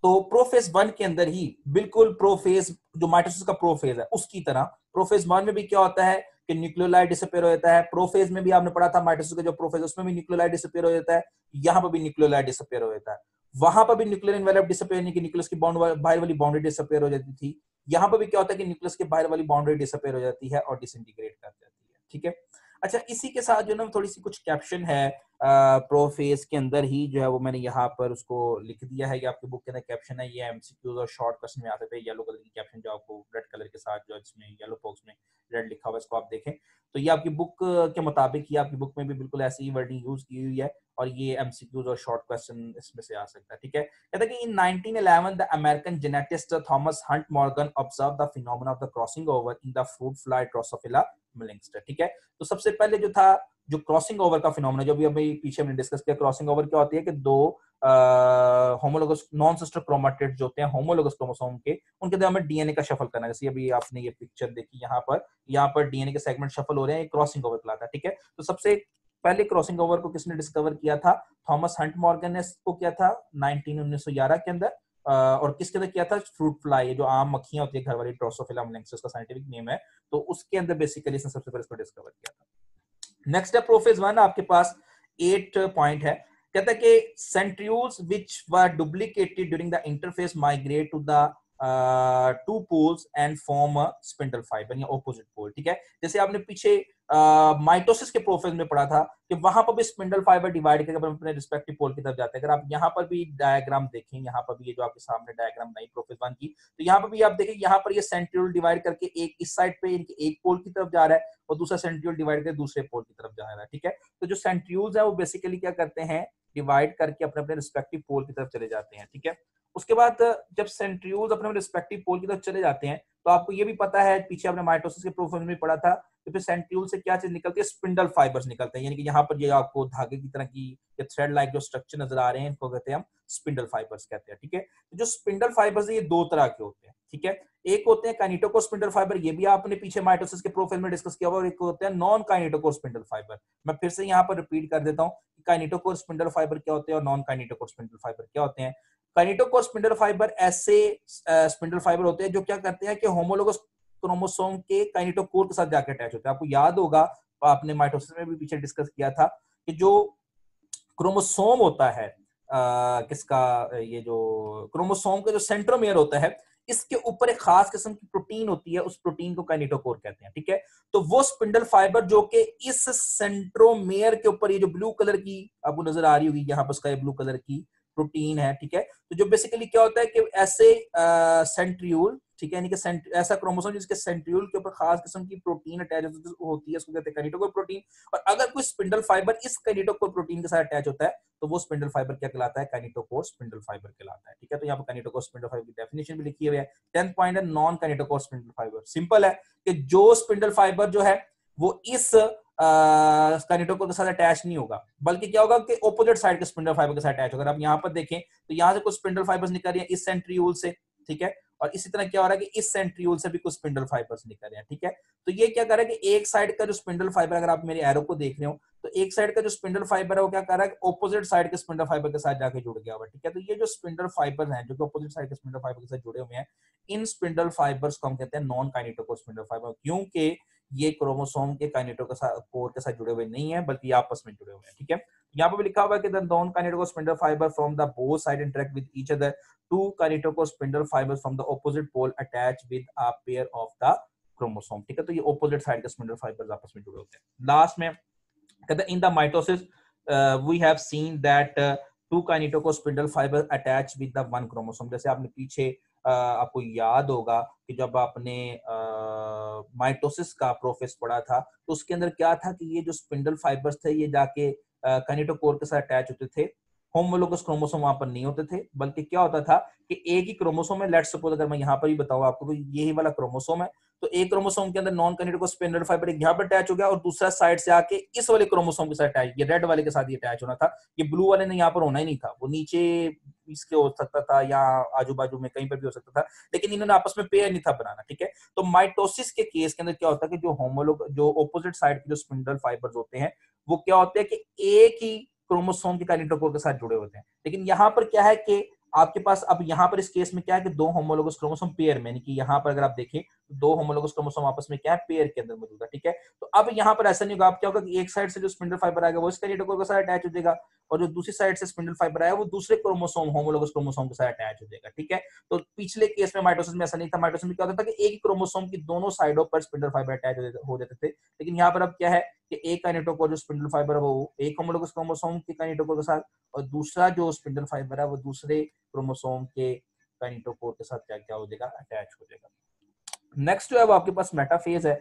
तो प्रोफेज 1 के अंदर ही बिल्कुल प्रोफेज जो माइटोसिस का प्रोफेज है उसकी तरह प्रोफेज 1 में भी क्या होता है कि न्यूक्लियोलाई डिसअपियर हो जाता है। प्रोफेज में भी आपने पढ़ा था माइटोसिस का जो प्रोफेज उसमें भी न्यूक्लियोलाई डिसअपियर हो जाता है, यहाँ पर भी न्यूक्लियोलाई डिसअपियर हो जाता है, वहां पर भी न्यूक्लियर इनवेलप डिसअपियर यानी कि न्यूक्लियस की बाउंड बाहर वाली बाउंड्री डिसअपियर हो जाती थी, यहाँ पर भी क्या होता है कि न्यूक्लियस के बाहर वाली बाउंड्री डिसअपीयर हो जाती है और डिसइंटीग्रेट कर जाती है, ठीक है। अच्छा, इसी के साथ जो ना थोड़ी सी कुछ कैप्शन है प्रोफेस के अंदर ही जो है वो मैंने यहाँ पर उसको लिख दिया है। ये आपकी बुक के अंदर कैप्शन है, ये एमसीक्यूज और शॉर्ट क्वेश्चन में आ सकते हैं। येलो कलर की कैप्शन जो आपको रेड कलर के साथ जो इसमें येलो बॉक्स में रेड लिखा हुआ है, इसको आप देखें तो ये आपकी बुक के मुताबिक ही, आपकी बुक में भी बिल्कुल ऐसी ही वर्डिंग यूज की हुई है और ये एमसीक्यूज और शॉर्ट क्वेश्चन इसमें से आ सकता है, ठीक है। कहता है कि in 1911 the American geneticist Thomas Hunt Morgan observe the phenomena of the crossing over in the fruit fly Drosophila melanogaster, ठीक है। तो सबसे पहले जो था जो क्रॉसिंग ओवर का फिनोमेना, जो भी अभी पीछे हमने डिस्कस किया, क्रॉसिंग ओवर क्या होती है कि दो होमोलोगस नॉन सिस्टर क्रोमेटिड्स जो होते हैं होमोलोगस क्रोमोसोम के, उनके दरमियान डीएनए का शफल करना। जैसे अभी आपने ये पिक्चर देखी, यहाँ पर डीएनए के सेगमेंट शफल हो रहे हैं, क्रॉसिंग ओवर कहलाता है, ठीक है। तो सबसे पहले क्रॉसिंग ओवर को किसने डिस्कवर किया था? थॉमस हंट मॉर्गन ने इसको किया था 1911 के अंदर। और किसके अंदर किया था? फ्रूट फ्लाई, जो आम मक्खियां होती है घर वाली, ड्रोसोफिला मेलिंगस्टर उसका साइंटिफिक नेम है। तो उसके अंदर बेसिकली इसने सबसे पहले इसको डिस्कवर किया था। नेक्स्ट है प्रोफेज 1, आपके पास 8 पॉइंट है। कहता है कि centrioles which were duplicated during the interphase migrate to the two poles and form a spindle fiber या ऑपोजिट पोल, ठीक है। जैसे आपने पीछे माइटोसिस के प्रोफेज में पढ़ा था कि वहां पर भी स्पिंडल फाइबर डिवाइड करके अपने रिस्पेक्टिव पोल की तरफ जाते हैं। अगर आप यहाँ पर भी डायग्राम देखें, यहाँ पर भी ये जो आपके सामने डायग्राम नई प्रोफेज 1 की, तो यहाँ पर भी आप देखें, यहाँ पर ये सेंट्रियोल डिवाइड करके एक इस साइड पे इनके एक पोल की तरफ जा रहा है और दूसरा सेंट्रियोल डिवाइड करके दूसरे पोल की तरफ जा रहा है, ठीक है। तो जो सेंट्रियोल्स है वो बेसिकली क्या करते हैं, डिवाइड करके अपने अपने रिस्पेक्टिव पोल की तरफ चले जाते हैं, ठीक है। उसके बाद जब सेंट्रियोल्स अपने रिस्पेक्टिव पोल की तरफ चले जाते हैं तो आपको ये भी पता है, पीछे आपने माइटोसिस के प्रोफेज में पढ़ा था, तो फिर सेंट्रियोल से क्या चीज निकलती है? स्पिंडल फाइबर्स निकलते हैं। यानी कि यहाँ पर ये आपको धागे की तरह की या थ्रेड लाइक जो स्ट्रक्चर नजर आ रहे हैं, इनको कहते हैं हम स्पिंडल फाइबर्स कहते हैं, ठीक है। तो जो स्पिंडल फाइबर्स है ये दो तरह के होते हैं, ठीक है। एक होते हैं काइनेटोकोर स्पिंडल फाइबर, ये भी आपने पीछे माइटोसिस के प्रोफाइल में डिस्कस किया हुआ, और एक होते हैं नॉन काइनेटोकोर स्पिंडल फाइबर। मैं फिर से यहाँ पर रिपीट कर देता हूँ कि काइनेटोकोर स्पिंडल फाइबर क्या होते हैं और नॉन काइनेटोकोर स्पिंडल फाइबर क्या होते हैं। काइनेटोकोर स्पिंडल फाइबर ऐसे स्पिंडल फाइबर होते हैं जो क्या करते हैं कि होमोलोगस क्रोमोसोम के काइनेटोकोर के साथ जाकर अटैच होते हैं। आपको याद होगा, आपने माइटोसिस में भी पीछे डिस्कस किया था कि जो क्रोमोसोम होता है किसका, ये जो क्रोमोसोम का जो सेंट्रोमियर होता है, इसके ऊपर एक खास किस्म की प्रोटीन होती है, उस प्रोटीन को काइनेटोकोर कहते हैं, ठीक है। तो वो स्पिंडल फाइबर जो कि इस सेंट्रोमियर के ऊपर, ये जो ब्लू कलर की आपको नजर आ रही होगी यहाँ पर, उसका ये ब्लू कलर की प्रोटीन है, ठीक है। तो जो बेसिकली क्या होता है कि ऐसे सेंट्रियोल, ठीक है, यानी कि ऐसा क्रोमोसोम जिसके सेंट्रियोल के ऊपर खास किस्म की प्रोटीन अटैच होती है, उसको कहते हैं काइनेटोकोर प्रोटीन। और अगर कोई स्पिंडल फाइबर इस काइनेटोकोर प्रोटीन के साथ अटैच होता है तो वो स्पिंडल फाइबर क्या कहलाता है? काइनेटोकोर स्पिंडल फाइबर कहलाता है, ठीक है। तो यहाँ पर काइनेटोकोर स्पिंडल फाइबर की डेफिनेशन भी लिखी हुई है। 10th पॉइंट है non kinetochore spindle fibre. Simple है कि जो स्पिंडल फाइबर जो है वो इस काइनेटोकोर के साथ अटैच नहीं होगा, बल्कि क्या होगा कि ऑपोजिट साइड के स्पिंडल फाइबर के साथ अटैच होगा। आप यहाँ पर देखें तो यहाँ से कुछ स्पिंडल फाइबर्स निकल रही है इस सेंट्रियोल से, ठीक है, और इसी तरह क्या हो रहा है कि इस सेंट्रियोल से भी कुछ स्पिंडल फाइबर्स निकल रहे हैं, ठीक है। तो ये क्या कर रहा है कि एक साइड का जो स्पिंडल फाइबर, अगर आप मेरे एरो को देख रहे हो तो एक साइड का जो स्पिंडल फाइबर है वो क्या कर रहा है, ऑपोजिट साइड के स्पिंडल फाइबर के साथ जाके जुड़ गया हुआ, ठीक है। तो ये जो स्पिंडल फाइबर हैं जो कि ऑपोजिट साइड के स्पिंडल फाइबर के साथ जुड़े हुए हैं, इन स्पिंडल फाइबर्स को हम कहते हैं नॉन काइनेटोकोर स्पिंडल फाइबर, क्योंकि ये क्रोमोसोम के काइनेटोकोर के साथ जुड़े हुए नहीं है बल्कि आपस में जुड़े हुए हैं, ठीक है। यहाँ पर भी लिखा हुआ है कि the non kinetochore spindle fibre from the both side interact with each other, two kinetochore spindle fibers from the opposite pole attach with a pair of the chromosome, ठीक है। तो ये opposite side के spindle fibers आपस में जुड़े होते हैं। लास्ट में कहते हैं in the mitosis we have seen that two kinetochore spindle fibers attach with the one chromosome। जैसे आपने पीछे आपको याद होगा कि जब आपने माइटोसिस का प्रोसेस पढ़ा था तो उसके अंदर क्या था कि ये जो स्पिंडल फाइबर्स थे ये जाके काइनेटोकोर के साथ अटैच होते थे। होमोलोगस क्रोमोसोम वहां पर नहीं होते थे, बल्कि क्या होता था कि एक ही क्रोमोसोम है। लेट्स सपोज अगर मैं यहाँ पर भी बताऊं आपको तो यही वाला क्रोमोसोम है, तो एक क्रोमोसोम के अंदर नॉन काइनेटोकोर स्पिंडल फाइबर यहाँ पर अटैच हो गया और दूसरा साइड से आके इस वाले क्रोमोसोम के साथ अटैच, ये रेड वाले के साथ ये अटैच होना था। ये ब्लू वाले ने यहाँ पर होना ही नहीं था, वो नीचे इसके हो सकता था या आजू बाजू में कहीं पर भी हो सकता था, लेकिन इन्होंने आपस में पेयर नहीं था बनाना, ठीक है। तो माइटोसिस के केस के अंदर क्या होता है कि जो ऑपोजिट साइड के जो स्पिंडल फाइबर्स होते हैं वो क्या होते हैं कि एक ही क्रोमोसोम के काइनेटोकोर के साथ जुड़े होते हैं। लेकिन यहाँ पर क्या है कि आपके पास अब यहाँ पर इस केस में क्या है कि दो होमोलोगस क्रोमोसोम पेयर में, यानी कि यहाँ पर अगर आप देखें दो होमोलोगस क्रोमोसोम आपस में क्या है, पेयर के अंदर मौजूद है, ठीक है। तो अब यहाँ पर ऐसा नहीं होगा, अब क्या होगा कि एक साइड से जो स्पिंडल फाइबर आएगा वो इस काइनेटोकोर के साथ अटैच हो जाएगा, और जो दूसरी साइड से स्पिंडल फाइबर आएगा वो दूसरे क्रोमोसोम होमोलोगस क्रोमोसोम के साथ अटैच हो जाएगा, ठीक है। तो पिछले केस में माइटोसिस में ऐसा नहीं था, माइटोसिस में क्या होता था कि एक ही क्रोमोसोम की दोनों साइडों पर स्पिंडल फाइबर अटैच हो जाते थे, लेकिन यहाँ पर अब क्या है कि एक काइनेटोकोर जो स्पिंडल फाइबर है वो एक होमोलोगस क्रोमोसोम के काइनेटोकोर के साथ, और दूसरा जो स्पिंडल फाइबर है वो दूसरे क्रोमोसोम के काइनेटोकोर के साथ क्या क्या हो जाएगा, अटैच हो जाएगा। नेक्स्ट जो है वो आपके पास मेटाफेज है।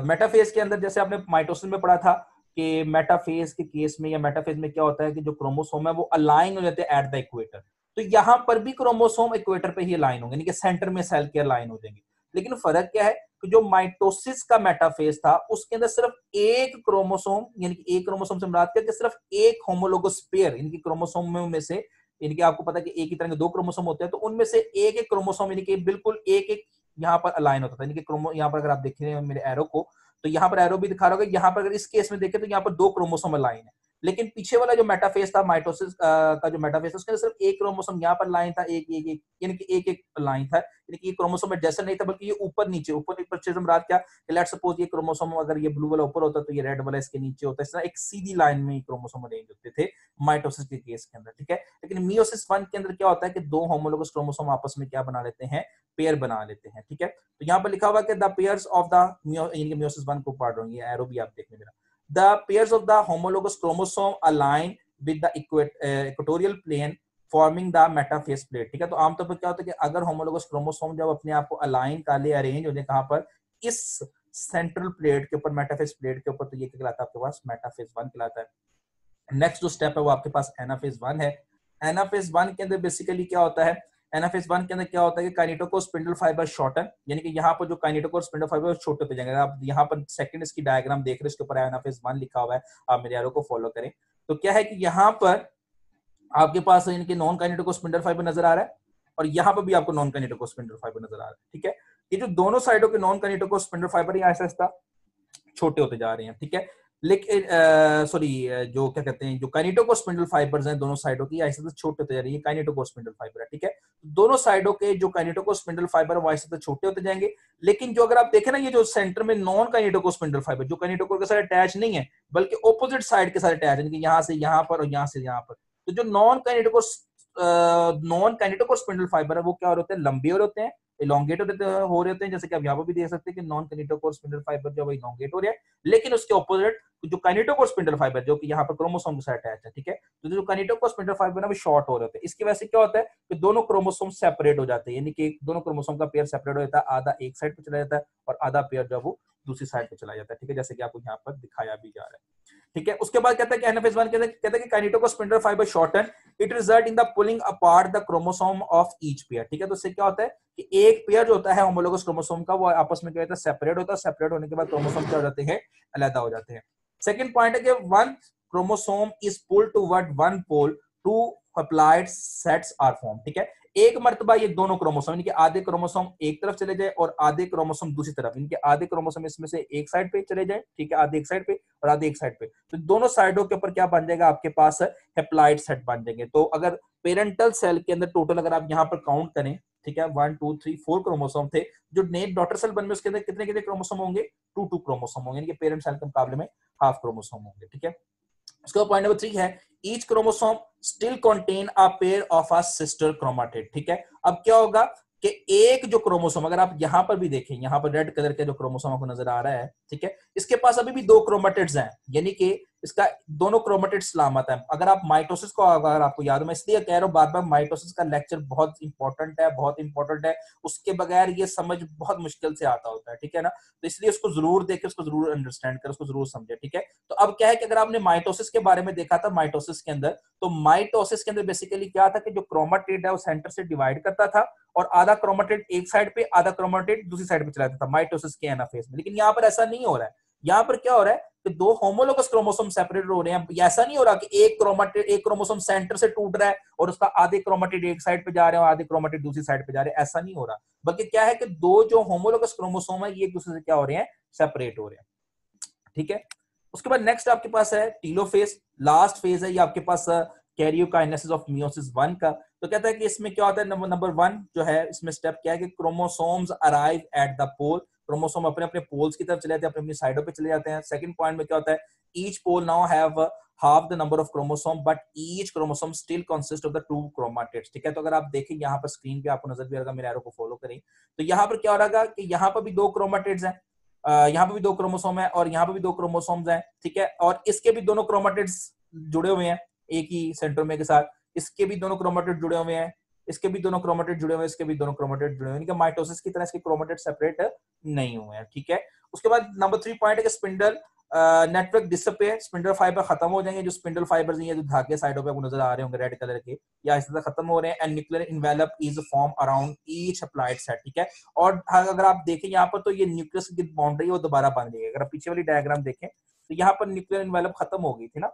मेटाफेज के अंदर जैसे आपने माइटोसिस में पढ़ा था कि मेटाफेज के केस में या मेटाफेज में क्या होता है कि जो क्रोमोसोम है वो अलाइन हो जाते हैं एट द इक्वेटर, तो यहां पर भी क्रोमोसोम इक्वेटर पे ही अलाइन होंगे, यानी कि सेंटर में सेल के अलाइन हो जाएंगे। लेकिन फर्क क्या है कि जो माइटोसिस का मेटाफेज था उसके अंदर सिर्फ एक क्रोमोसोम, यानी कि एक क्रोमोसोम से मुराद क्या, सिर्फ एक होमोलोगस पेयर, यानी कि क्रोमोसोम में से, यानी कि आपको पता है कि एक ही तरह के दो क्रोमोसोम होते हैं, तो उनमें से एक एक क्रोमोसोम यानी कि बिल्कुल एक एक यहाँ पर अलाइन होता था, यानी कि क्रोमो, यहाँ पर अगर आप देख रहे हैं मेरे एरो को, तो यहाँ पर एरो भी दिखा रहा होगा, यहाँ पर अगर इस केस में देखें तो यहाँ पर दो क्रोमोसोम अलाइन है। लेकिन पीछे वाला जो मेटाफेज था माइटोसिस का जो मेटाफेज था उसके अंदर सिर्फ एक क्रोमोसोम यहाँ पर लाइन था, एक एक एक, यानी कि एक एक लाइन था, यानी कि ये क्रोमोसोम एडजेसेंट नहीं था, बल्कि ये ऊपर नीचे ऊपर ऊपर से रात क्या, लेट्स सपोज ये क्रोमोसोम अगर ये ब्लू वाला ऊपर होता तो ये रेड वाला इसके नीचे होता है, इस तरह एक सीधी लाइन में क्रोमोसोम अरेंज होते थे माइटोसिस के केस के अंदर, ठीक है। लेकिन मियोसिस 1 के अंदर क्या होता है कि दो होमोलोगस क्रोमोसोम आपस में क्या बना लेते हैं, पेयर बना लेते हैं, ठीक है। तो यहाँ पर लिखा हुआ कि the pairs of the meiosis 1 को पढ़ रहा हूँ, ये एरो भी आप देखने मेरा, the pairs of the homologous chromosome align with the equatorial plane forming the metaphase plate, ठीक है। तो आमतौर पर क्या होता है कि अगर होमोलोगस क्रोमोसोम जब अपने आप को अलाइन कर ले, अरेंज हो जाए कहां पर, इस सेंट्रल प्लेट के ऊपर, मेटाफेज प्लेट के ऊपर, तो ये क्या कहलाता है आपके पास, मेटाफेज 1 कहलाता है। नेक्स्ट जो स्टेप है वो आपके पास एनाफेज 1 है। एनाफेज 1 के अंदर बेसिकली क्या होता है, एनाफेज 1 के अंदर क्या होता है कि काइनेटोकोर स्पिंडल फाइबर शॉर्टन, यानी कि यहाँ पर जो काइनेटोकोर स्पिंडल फाइबर छोटे होते जाएंगे। आप यहाँ पर सेकंड इसकी डायग्राम देख रहे हैं, इसके ऊपर एनाफेज 1 लिखा हुआ है, आप मेरे एरो को फॉलो करें। तो क्या है कि यहाँ पर आपके पास इनके नॉन काइनेटोकोर स्पिंडल फाइबर नजर आ रहा है, और यहाँ पर भी आपको नॉन काइनेटोकोर स्पिंडल फाइबर नजर आ रहा है, ठीक है। ये जो दोनों साइडों के नॉन काइनेटोकोर स्पिंडल फाइबर यहाँ ऐसा छोटे होते जा रहे हैं, ठीक है। लेकिन सॉरी, जो क्या कहते हैं, जो काइनेटोकोर स्पिंडल फाइबर्स हैं दोनों साइडों की, ऐसे तो छोटे होते जा रही है, काइनेटोकोर स्पिंडल फाइबर है, ठीक है। दोनों साइडों के जो काइनेटोकोर स्पिंडल फाइबर है वो ऐसे तो छोटे होते जाएंगे। लेकिन जो अगर आप देखें ना, ये जो सेंटर में नॉन काइनेटोकोर स्पिंडल फाइबर जो काइनेटोकोर के साथ अटैच नहीं है, बल्कि ऑपोजिट साइड के साथ अटैच है, यहाँ से यहाँ पर और यहाँ से यहाँ पर, तो जो नॉन काइनेटोकोर स्पिंडल फाइबर है वो क्या होते हैं, लंबे होते हैं, इलोंगेट हो रहे होते हैं, जैसे कि आप यहाँ पर भी देख सकते हैं कि नॉन काइनेटोकोर स्पिंडल फाइबर जो है इलोंगेट हो रहा है। लेकिन उसके ऑपोजिट जो काइनेटोकोर स्पिंडल फाइबर जो कि यहाँ पर क्रोमोसोम के साथ अटैच है, ठीक है, तो जो काइनेटोकोर स्पिंडल फाइबर है वो शॉर्ट हो रहे होते हैं। इसकी वजह से क्या होता है कि दोनों क्रोमोसोम सेपरेट हो जाते हैं, यानी कि दोनों क्रोमोसोम का पेयर सेपरेट हो जाता है, आधा एक साइड पे चला जाता है और आधा पेयर जो है वो दूसरी साइड पे चला जाता है, ठीक है, जैसे कि आपको यहाँ पर दिखाया भी जा रहा है, ठीक है। उसके बाद कहता है कि एनाफेज 1 कहता है कि kinetochore spindle fibre shorten, it result in the pulling apart the chromosome of each pair, ठीक है। तो इससे क्या होता है कि एक पेयर जो होता है होमोलोगस क्रोमोसोम का वो आपस में क्या होता है, सेपरेट होता है, सेपरेट होने के बाद क्रोमोसोम क्या हो जाते हैं, अलग हो जाते हैं। सेकंड पॉइंट है कि one chromosome is pulled toward one pole two haploid sets are form, ठीक है। एक मर्तबा ये दोनों क्रोमोसोम, यानी कि आधे क्रोमोसोम एक तरफ चले जाए और आधे क्रोमोसोम दूसरी तरफ, यानी कि आधे क्रोमोसोम इसमें से एक साइड पे चले जाए, ठीक है, आधे एक साइड पे और आधे एक साइड पे, तो दोनों साइडों के ऊपर क्या बन जाएगा आपके पास, हेप्लाइड सेट बन जाएंगे। तो अगर पेरेंटल सेल के अंदर टोटल अगर आप यहाँ पर काउंट करें, ठीक है, 1 2 3 4 क्रोमोसोम थे, जो नेट डॉटर सेल बन में उसके अंदर कितने कितने क्रोमोसोम होंगे, 2 क्रोमोसोम होंगे, यानी कि पेरेंट सेल के मुकाबले में हाफ क्रोमोसोम होंगे, ठीक है। उसके बाद पॉइंट नंबर 3 है each chromosome still contain a pair of a sister chromatid, ठीक है। अब क्या होगा कि एक जो क्रोमोसोम, अगर आप यहां पर भी देखें, यहां पर रेड कलर का जो क्रोमोसोम आपको नजर आ रहा है, ठीक है, इसके पास अभी भी दो क्रोमेटिड्स हैं, यानी कि इसका दोनों क्रोमेटिड सलामत है। अगर आप माइटोसिस को, अगर आपको याद हो, मैं इसलिए कह रहा हूं बार बार, माइटोसिस का लेक्चर बहुत इंपॉर्टेंट है, बहुत इंपॉर्टेंट है, उसके बगैर ये समझ बहुत मुश्किल से आता होता है, ठीक है ना। तो इसलिए उसको जरूर देखें, उसको जरूर अंडरस्टैंड करें, उसको जरूर समझे, ठीक है। तो अब क्या है कि अगर आपने माइटोसिस के बारे में देखा था, माइटोसिस के अंदर, तो माइटोसिस के अंदर बेसिकली क्या था कि जो क्रोमेटिड है वो सेंटर से डिवाइड करता था और आधा क्रोमेटिड एक साइड पे, आधा क्रोमेटिड दूसरी साइड पे चला जाता था माइटोसिस के एनाफेज में। लेकिन यहाँ पर ऐसा नहीं हो रहा है, यहाँ पर क्या हो रहा है कि दो होमोलोगस क्रोमोसोम सेपरेट हो रहे हैं। ऐसा नहीं हो रहा कि एक क्रोमोसोम सेंटर से टूट रहा है और उसका आधे क्रोमेटिड एक साइड पे जा रहे हैं और आधे क्रोमेटिड दूसरी साइड पे जा रहे हैं, ऐसा नहीं हो रहा। बल्कि क्या है कि दो जो होमोलोगस क्रोमोसोम है ये एक दूसरे से क्या हो रहे हैं, सेपरेट हो रहे हैं, ठीक है। उसके बाद नेक्स्ट आपके पास है टीलोफेज, लास्ट फेज है ये आपके पास कैरियोकाइनेसिस ऑफ मियोसिस 1 का। तो कहता है कि इसमें क्या होता है, नंबर 1 जो है इसमें स्टेप क्या है कि chromosomes arrive at the pole, chromosome अपने अपने पोल्स की तरफ चले जाते हैं, अपनी अपनी साइडों पे चले जाते हैं। सेकंड पॉइंट में क्या होता है, each pole now have half the number of chromosome but each chromosome still consists of the 2 chromatids। ठीक है, तो अगर आप देखें यहाँ पर स्क्रीन पे आपको नजर भी आ रहा, मेरे एरो को फॉलो करें, तो यहाँ पर क्या हो रहा कि यहाँ पर भी 2 क्रोमाटिड्स हैं, यहाँ पे भी 2 क्रोमोसोम है और यहाँ पे भी 2 क्रोमोसोम्स हैं। ठीक है, और इसके भी दोनों क्रोमाटिड्स जुड़े हुए हैं एक ही सेंट्रोमियर के साथ, इसके भी दोनों क्रोमाटिड जुड़े हुए हैं, इसके भी दोनों क्रोमाटिड जुड़े हुए हैं, इसके भी दोनों क्रोमाटिड जुड़े हुए हैं। माइटोसिस की तरह इसके क्रोमाटिड सेपरेट नहीं हुए हैं। ठीक है, उसके बाद नंबर 3 पॉइंट है कि spindle network disappear, spindle fibre खत्म हो जाएंगे, जो स्पिंडल फाइबर्स हैं जो धागे साइडों पे आपको नजर आ रहे होंगे रेड कलर के, या इस तरह खत्म हो रहे हैं। And nuclear envelope is form around each applied set. ठीक है, और अगर आप देखें यहाँ पर तो ये न्यूक्लियस की बाउंड्री वो दोबारा बन गई है। अगर आप पीछे वाली डायग्राम देखें तो यहाँ पर न्यूक्लियर इन्वेलप खत्म हो गई थी ना।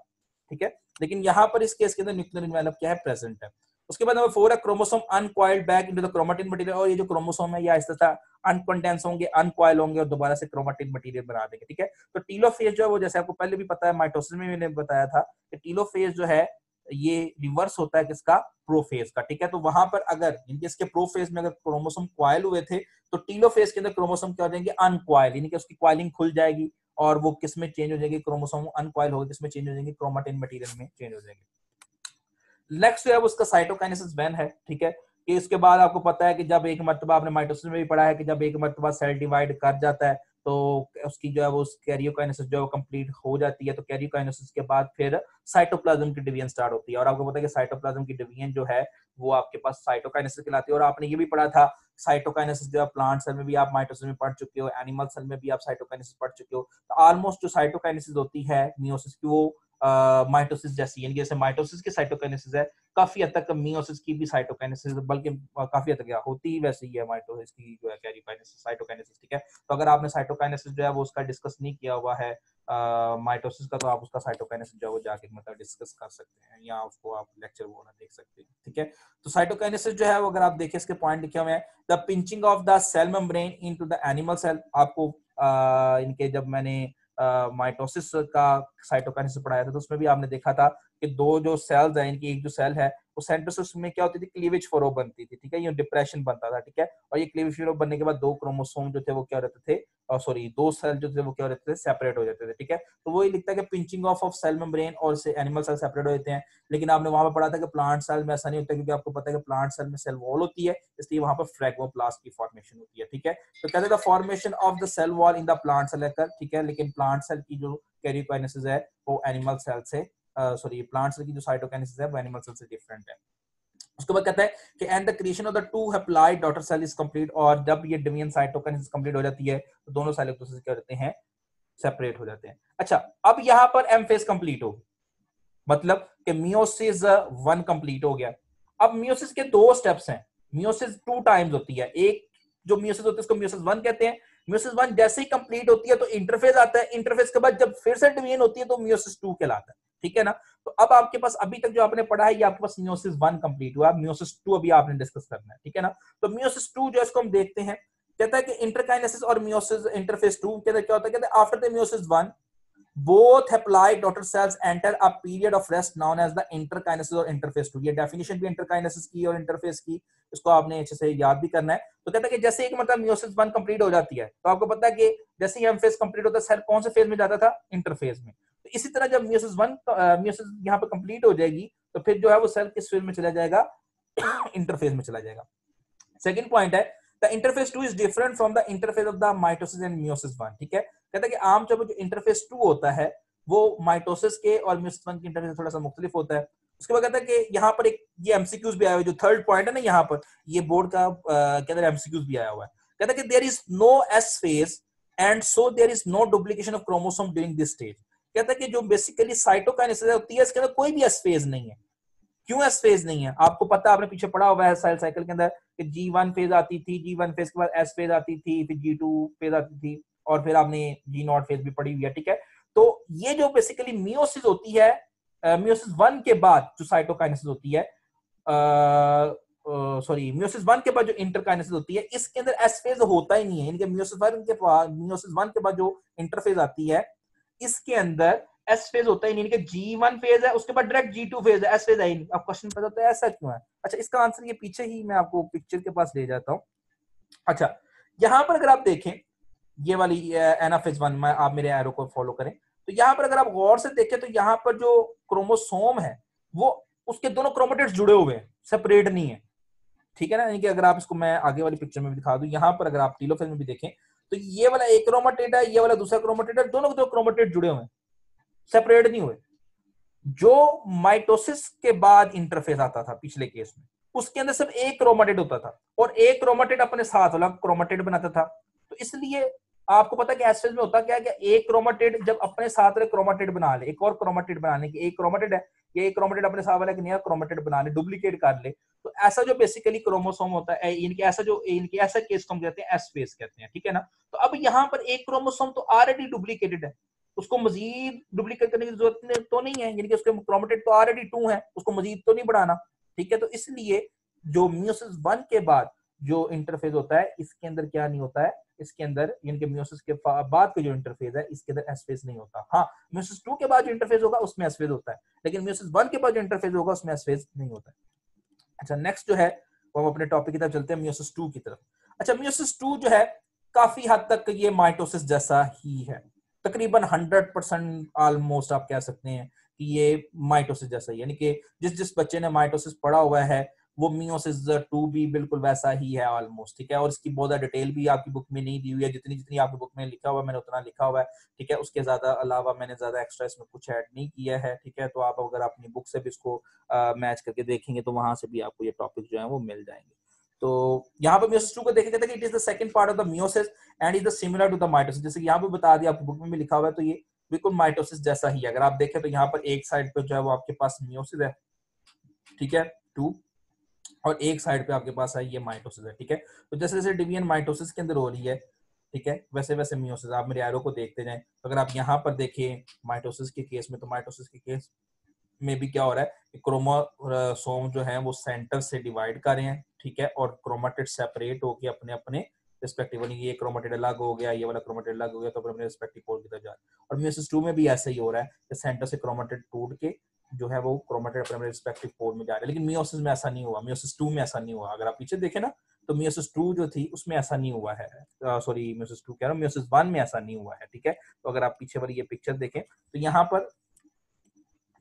ठीक है, लेकिन यहाँ पर इस केस के अंदर न्यूक्लियर इन्वेलप क्या है, प्रेजेंट है। उसके बाद नंबर 4 है chromosome uncoiled back into the chromatin material, और ये जो क्रोमोसोम है या इस तरह अनकंडेंस होंगे, अनकॉइल होंगे और दोबारा से क्रोमेटिन मटेरियल बना देंगे। ठीक है, तो टीलोफेज जो है वो जैसे आपको पहले भी पता है, माइटोसिस में मैंने बताया था कि टीलोफेज जो है ये रिवर्स होता है किसका, प्रोफेज का। ठीक है, तो वहां पर अगर इनके इसके प्रोफेज में अगर क्रोमोसोम कॉइल हुए थे तो टीलोफेज के अंदर क्रोमोसोम क्या हो जाएंगे, अनकॉइल, यानी कि उसकी कॉइलिंग खुल जाएगी और वो किस में चेंज हो जाएगी, क्रोमोसोम अनकॉइल होगी, किस में चेंज हो जाएंगे, क्रोमेटिन मटेरियल में चेंज हो जाएंगे। नेक्स्ट जो है उसका साइटोकाइनेसिस वन है। ठीक है, कि इसके बाद आपको पता है कि जब एक मर्तबा, आपने माइटोसिस में भी पढ़ा है कि जब एक मर्तबा सेल डिवाइड कर जाता है तो उसकी जो है वो कैरियोकाइनेसिस जो है कंप्लीट हो जाती है। तो कैरियोकाइनेसिस के बाद फिर साइटोप्लाज्म की डिवीजन स्टार्ट होती है, और आपको पता है कि साइटोप्लाज्म की डिवीजन जो है वो आपके पास साइटोकाइनेसिस कहलाती है। और आपने ये भी पढ़ा था साइटोकाइनेसिस जो है प्लांट सेल में भी आप माइटोसिस में पढ़ चुके हो, एनिमल सेल में भी आप साइटोकाइनेसिस पढ़ चुके हो। तो ऑलमोस्ट जो साइटोकाइनेसिस होती है मियोसिस की वो माइटोसिस जैसी, यानी जैसे माइटोसिस की साइटोकाइनेसिस है, काफी हद तक मियोसिस की भी साइटोकाइनेसिस, बल्कि काफी हद तक होती ही वैसे ही है माइटोसिस की जो है कैरियोकाइनेसिस साइटोकाइनेसिस। ठीक है, तो अगर आपने साइटोकाइनेसिस जो है वो उसका डिस्कस नहीं किया हुआ है माइटोसिस का, तो आप उसका साइटोकाइनेसिस जो है वो जाके मतलब डिस्कस कर सकते हैं, या उसको आप लेक्चर वो देख सकते हैं। ठीक है, तो साइटोकाइनेसिस जो है वो अगर आप देखें इसके पॉइंट लिखे हुए हैं, the pinching of the cell membrane into the animal cell. आपको इनके जब मैंने माइटोसिस का साइटोकाइनेसिस पढ़ाया था तो उसमें भी आपने देखा था कि दो जो सेल्स हैं, इनकी एक जो सेल है वो सेंट्रोसिस में क्या होती थी, क्लीवेज फरो बनती थी। ठीक है, ये डिप्रेशन बनता था। ठीक है, और ये क्लीवेज फरो बनने के बाद दो क्रोमोसोम जो थे वो क्या रहते थे, सॉरी दो सेल जो थे वो क्या रहते थे, सेपरेट हो जाते थे। ठीक है, तो वही लिखता है कि पिंचिंग ऑफ सेल मेम्ब्रेन और से एनिमल सेल सेपरेट हो जाते हैं। लेकिन आपने वहां पर पढ़ा था कि प्लांट सेल में ऐसा नहीं होता, क्योंकि आपको पता है कि प्लांट सेल में सेल वॉल होती है, इसलिए वहां पर फ्रेगमोप्लास्ट की फॉर्मेशन होती है। ठीक है, तो कहते हैं formation of the cell wall in the plant cell लेकर। ठीक है, लेकिन प्लांट सेल की जो कैरियोकाइनेसिस है वो एनिमल सेल से सॉरी प्लांट सेल की जो साइटोकाइनेसिस है वो एनिमल सेल से डिफरेंट है। उसके बाद कहता है कि and the creation of the two haploid daughter cell is complete, और जब ये डिवीजन साइटोकाइनेसिस कंप्लीट हो जाती है तो दोनों सेल एक दूसरे से क्या होते हैं, सेपरेट हो जाते हैं। अच्छा, अब यहां पर एम फेज कंप्लीट हो, मतलब कि मियोसिस 1 कंप्लीट हो गया। अब मियोसिस के 2 स्टेप्स हैं, मियोसिस 2 टाइम्स होती है। एक जो मियोसिस होती है उसको मियोसिस 1 कहते हैं। मियोसिस 1 जैसे ही कंप्लीट होती है तो इंटरफेज आता है, इंटरफेज के बाद जब फिर से डिवीजन होती है तो मियोसिस 2 कहलाता है। ठीक है ना, तो अब आपके पास अभी तक जो आपने पढ़ा है ये आपके पास मियोसिस 1 कंप्लीट हुआ, मियोसिस 2 अभी आपने डिस्कस करना है। ठीक है ना, तो मियोसिस 2 जो इसको हम देखते हैं, कहता है कि इंटरकाइनेसिस और मियोसिस इंटरफेज 2 कहता है क्या होता है, कहता है after the meiosis 1 both haploid daughter cells enter a period of rest known as the interkinesis और interphase 2। ये डेफिनेशन भी इंटरकाइनेसिस की और इंटरफेस की, इसको आपने अच्छे से याद भी करना है। तो कहता है कि जैसे एक मतलब मियोसिस 1 कंप्लीट हो जाती है तो आपको पता है कि जैसे ही एम फेज कंप्लीट होता है सेल कौन से फेज में जाता था, इंटरफेज में। तो इसी तरह जब मियोसिस 1 मियोसिस यहाँ पे कंप्लीट हो जाएगी तो फिर जो है वो सेल किस फेज में चला जाएगा, इंटरफेज में चला जाएगा। सेकंड पॉइंट है the interphase 2 is different from the interphase of the mitosis and meiosis 1। ठीक है, कहता है कि आमतौर पर जो इंटरफेस 2 होता है वो माइटोसिस के और मेयोसिस 1 के इंटरफेस थोड़ा सा मुख्तलिफ होता है। उसके बाद कहता है कि यहाँ पर एक ये एमसीक्यूज भी आया हुआ है, जो थर्ड पॉइंट है ना यहाँ पर, ये बोर्ड का के अंदर एमसीक्यूज भी आया हुआ है। कहता है कि there is no S phase and so there is no duplication of chromosome during this stage. कहता है कि जो बेसिकली साइटोकाइनेसिस होती है इसके अंदर कोई भी एस फेज नहीं है। क्यों एस फेज नहीं है, आपको पता, आपने पीछे पढ़ा हुआ है सेल साइकिल के अंदर कि G1 फेज आती थी, G1 फेज के बाद एस फेज आती थी, फिर G2 फेज आती थी, और फिर आपने G0 फेज भी पढ़ी हुई है। ठीक है, तो ये जो बेसिकली मियोसिस होती है, मियोसिस 1 के बाद जो साइटोकाइनेसिस होती है, सॉरी मियोसिस 1 के बाद जो इंटरकाइनेसिस होती है इसके अंदर एस फेज होता ही नहीं है। यानी कि मियोसिस 1 के बाद जो इंटरफेज आती है इसके अंदर एस फेज होता ही नहीं, कि G1 फेज है उसके बाद डायरेक्ट G2 फेज है, एस फेज है ही नहीं। अब क्वेश्चन पता होता है ऐसा क्यों है। अच्छा, इसका आंसर ये पीछे ही मैं आपको पिक्चर के पास ले जाता हूँ। अच्छा, यहां पर अगर आप देखें ये वाली एनाफेज 1 में, आप मेरे एरो को फॉलो करें, तो यहां पर अगर आप गौर से देखें तो यहां पर जो क्रोमोसोम है वो उसके दोनों क्रोमेटिड्स जुड़े हुए हैं, सेपरेट नहीं है, ठीक है ना। यानी कि अगर आप इसको मैं आगे वाली पिक्चर में भी दिखा दूं, यहां पर अगर आप टीलोफेज में भी देखें तो ये वाला एक क्रोमेटिड है, ये वाला दूसरा क्रोमेटिड है, दोनों के दो क्रोमेटिड जुड़े हुए हैं, सेपरेट नहीं हुए। जो माइटोसिस के बाद इंटरफेस आता था पिछले केस में, उसके अंदर सिर्फ एक क्रोमेटिड होता था और एक क्रोमेटिड अपने साथ अलग क्रोमेटिड बनाता था। तो इसलिए आपको पता है कि एस्ट्रेज में होता क्या है कि एक क्रोमेटिड जब अपने साथ वाले क्रोमेटिड बना ले, एक और क्रोमेटिड बनाने की, एक क्रोमेटिड है, ये एक क्रोमेटिड अपने साथ वाला एक नया क्रोमेटिड बना ले, डुप्लीकेट कर ले, तो ऐसा जो बेसिकली क्रोमोसोम होता है, इनके ऐसा जो इनके ऐसा केस को हम कहते हैं एस फेज कहते हैं, ठीक है ना। तो अब यहाँ पर एक क्रोमोसोम तो ऑलरेडी डुप्लीकेटेड है, उसको मजीद डुप्लीकेट करने की जरूरत तो नहीं है, यानी कि उसके क्रोमेटिड तो ऑलरेडी 2 है, उसको मजीद तो नहीं बढ़ाना, ठीक है। तो इसलिए जो मियोसिस 1 के बाद जो इंटरफेज होता है इसके अंदर क्या नहीं होता है, इसके अंदर यानी कि मियोसिस के बाद का जो इंटरफेज है इसके अंदर एस फेज नहीं होता। हाँ, मियोसिस 2 के बाद जो इंटरफेज होगा उसमें एस फेज होता है, लेकिन मियोसिस 1 के बाद जो इंटरफेज होगा उसमें एस फेज नहीं होता है। अच्छा, नेक्स्ट जो है वो हम अपने टॉपिक की तरफ चलते हैं, मियोसिस 2 की तरफ। अच्छा, मियोसिस 2 जो है काफी हद तक ये माइटोसिस जैसा ही है, तकरीबन 100% ऑलमोस्ट आप कह सकते हैं कि ये माइटोसिस जैसा ही, यानी कि जिस जिस बच्चे ने माइटोसिस पढ़ा हुआ है वो मियोसिस 2 भी बिल्कुल वैसा ही है ऑलमोस्ट, ठीक है। और इसकी बहुत ज्यादा डिटेल भी आपकी बुक में नहीं दी हुई है, जितनी जितनी आपकी बुक में लिखा हुआ है मैंने उतना लिखा हुआ है, ठीक है। उसके ज्यादा अलावा मैंने ज्यादा एक्स्ट्रा इसमें कुछ ऐड नहीं किया है, ठीक है। तो आप अगर अपनी बुक से भी इसको मैच करके देखेंगे तो वहां से भी आपको ये टॉपिक जो है वो मिल जाएंगे। तो यहाँ पर मियोसिस 2 को देखा जाता है कि it is the second part of the meiosis and is the similar to the mitosis, जैसे यहाँ पे बता दिया, आपकी बुक में भी लिखा हुआ है, तो ये बिल्कुल माइटोसिस जैसा ही है। अगर आप देखें तो यहाँ पर एक साइड पे जो है वो आपके पास मियोसिस है, ठीक है, 2, और एक साइड पे आपके पास है ये माइटोसिस है, ठीक है। तो जैसे जैसे डिवीजन माइटोसिस के अंदर हो रही है, ठीक है, वैसे वैसे मियोसिस, आप मेरे एरो को देखते जाएं। तो अगर आप यहाँ पर देखें माइटोसिस के केस में, तो माइटोसिस के केस में भी क्या हो रहा है कि क्रोमोसोम जो है वो सेंटर से डिवाइड कर रहे हैं, ठीक है, और क्रोमेटिड सेपरेट होके अपने अपने रिस्पेक्टिव, ये क्रोमेटिड अलग हो गया, ये वाला क्रोमेटिड अलग हो गया, तो अपने रिस्पेक्टिव पोल की तरफ जा रहा है। और मियोसिस 2 में भी ऐसा ही हो रहा है कि सेंटर से क्रोमेटिड टूट के जो है वो क्रोमेटिड अपने रिस्पेक्टिव पोल में जा रहा है। लेकिन मियोसिस में ऐसा नहीं हुआ, मियोसिस 2 में ऐसा नहीं हुआ। अगर आप पीछे देखें ना तो मियोसिस 2 जो थी उसमें ऐसा नहीं हुआ है, सॉरी मियोसिस 2 कह रहा हूं, मियोसिस 1 में ऐसा नहीं हुआ है, ठीक है। तो अगर आप पीछे वाली ये पिक्चर देखें तो यहाँ पर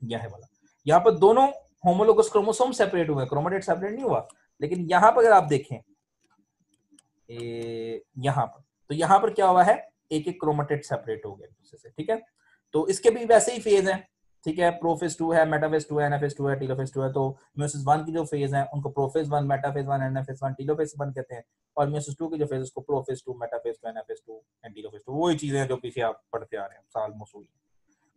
यह है वाला, यहाँ पर दोनों होमोलोगस क्रोमोसोम सेपरेट हुए, क्रोमेटिड सेपरेट नहीं हुआ। लेकिन यहाँ पर अगर आप देखें यहाँ पर, तो यहाँ पर क्या हुआ है, एक एक क्रोमेटिड सेपरेट हो गया दूसरे से, ठीक है। तो इसके भी वैसे ही फेज है, ठीक है, प्रोफेज 2 है, मेटाफेज 2 है, एनाफेज 2 है, टीलोफेज 2 है। तो मियोसिस 1 की जो फेज है उनको प्रोफेज 1, मेटाफेज 1, एनाफेज 1, टीलोफेज 1 कहते हैं। और मियोसिस 2 की जो फेज उसको prophase 2, metaphase 2, anaphase 2 and telophase 2, वही चीजें हैं जो पीछे आप पढ़ते आ रहे हैं, साल मोस्ट।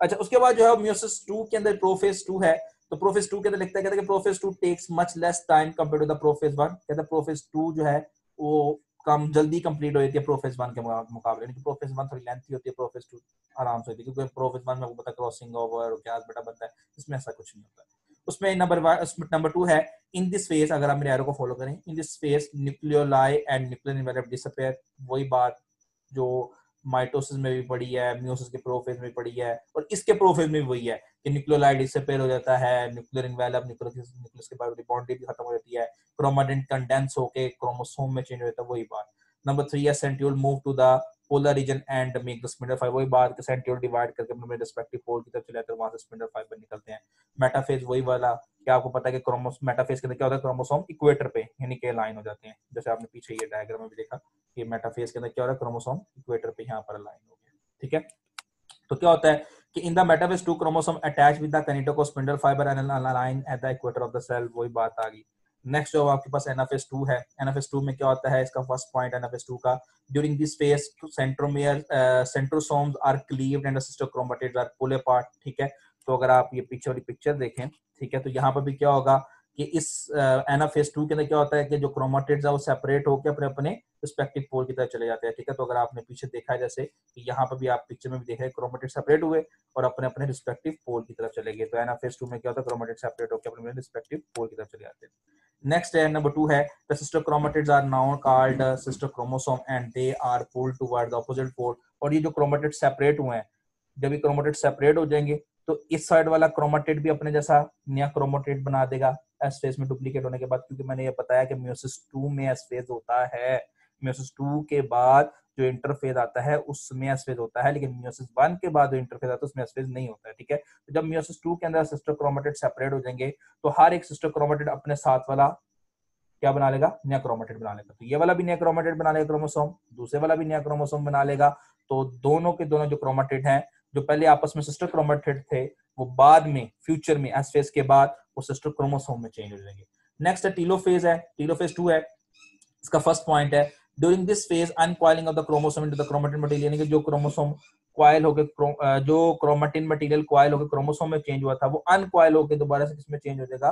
अच्छा, उसके बाद जो है मियोसिस 2 के अंदर प्रोफेज 2 है, तो प्रोफेज 2 के अंदर लिखता है, कहता है कि prophase 2 takes much less time compared to the prophase 1, कहता है प्रोफेज 2 जो है वो कम जल्दी कंप्लीट हो जाती है प्रोफेज 1 के मुकाबले, यानी कि प्रोफेज 1 थोड़ी लेंथी होती है, प्रोफेज 2 आराम से होती है, क्योंकि प्रोफेज 1 में आपको पता है क्रॉसिंग ओवर क्या बेटा बनता है, इसमें ऐसा कुछ नहीं होता है। उसमें नंबर 2 है, इन दिस फेज, अगर आप मेरे एरो को फॉलो करें, in this phase nucleoli and nuclear envelope disappear, वही बात जो माइटोसिस में भी पड़ी है, मियोसिस के प्रोफेज में पड़ी है, और इसके प्रोफेज में भी वही है कि न्यूक्लियोलाइड डिसअपीयर हो जाता है, न्यूक्लियर एनवेलप, न्यूक्लियस के बाद बॉन्डिंग भी खत्म हो जाती है, क्रोमेटिन कंडेंस होके क्रोमोसोम में चेंज हो जाता है, वही बात। नंबर 3 है, centriole move to the polar region and make the spindle fiber, वही बात कि सेंट्रियोल डिवाइड करके अपने रिस्पेक्टिव पोल की तरफ चले जाते हैं, वहां से स्पिंडल फाइबर निकलते हैं। मेटाफेज वही वाला, क्या आपको पता है कि मेटाफेज के अंदर क्या होता है, क्रोमोसोम इक्वेटर पे यानी कि अलाइन हो जाते हैं, जैसे आपने पीछे ये डायग्राम में भी देखा कि मेटाफेज के अंदर क्या हो रहा है, क्रोमोसोम इक्वेटर पे यहाँ पर अलाइन हो गया, ठीक है। तो क्या होता है कि in the metaphase 2 chromosome attach with the kinetochore spindle fibre and align at the equator of the cell, वही बात आ गई। नेक्स्ट जो आपके पास एनाफेज 2 है, एनाफेज 2 में क्या होता है, इसका फर्स्ट पॉइंट एनाफेज 2 का, during this phase centromere centrosomes are cleaved and the sister chromatids are pull apart, ठीक है। तो अगर आप ये पीछे वाली पिक्चर देखें, ठीक है, तो यहाँ पर भी क्या होगा कि इस एनाफेज 2 के अंदर क्या होता है कि जो क्रोमेटिड्स है वो सेपरेट होकर अपने अपने रिस्पेक्टिव पोल की तरफ चले जाते हैं, ठीक है। तो अगर आपने पीछे देखा है जैसे कि यहाँ पर भी आप पिक्चर में भी देख रहे हैं, क्रोमेटिड सेपरेट हुए और अपने अपने रिस्पेक्टिव पोल की तरफ चले गए। तो एनाफेज 2 में क्या होता है, क्रोमेटिड सेपरेट होकर अपने रिस्पेक्टिव पोल की तरफ चले जाते हैं। नेक्स्ट है नंबर 2 है, the sister chromatids are now called sister chromosome and they are pulled toward the opposite pole, और ये जो क्रोमेटिड सेपरेट हुए हैं जब ये क्रोमेटिड सेपरेट हो जाएंगे तो इस साइड वाला क्रोमेटिड भी अपने जैसा नया क्रोमेटिड बना देगा एस फेज में डुप्लीकेट होने के बाद, क्योंकि मैंने ये बताया कि मियोसिस 2 में एस फेज होता है। मियोसिस 2 के बाद जो इंटरफेज आता है उसमें एस फेज होता है, लेकिन मियोसिस 1 के बाद जो इंटरफेज आता है उसमें एस फेज नहीं होता है, ठीक है। तो जब मियोसिस 2 के अंदर सिस्टर क्रोमेटिड सेपरेट हो जाएंगे तो हर एक सिस्टर क्रोमेटिड अपने साथ वाला क्या बना लेगा, नया क्रोमेटिड बना लेगा। तो ये वाला भी नया क्रोमेटिड बना लेगा क्रोमोसोम, दूसरे वाला भी नया क्रोमोसोम बना लेगा। तो दोनों के दोनों जो क्रोमेटिड हैं जो पहले आपस में सिस्टर क्रोमेटिड थे वो बाद में फ्यूचर में एस फेज के बाद वो सिस्टर क्रोमोसोम में चेंज हो जाएंगे। नेक्स्ट है टीलोफेज है, टीलोफेज 2 है। इसका फर्स्ट पॉइंट है during this phase uncoiling of the chromosome into the chromatin material, यानी कि जो क्रोमोसोम क्वाइल होकर जो क्रोमेटिन मटेरियल क्वाइल होकर क्रोमोसोम में चेंज हुआ था वो अनकॉइल होकर दोबारा से किसमें चेंज हो जाएगा,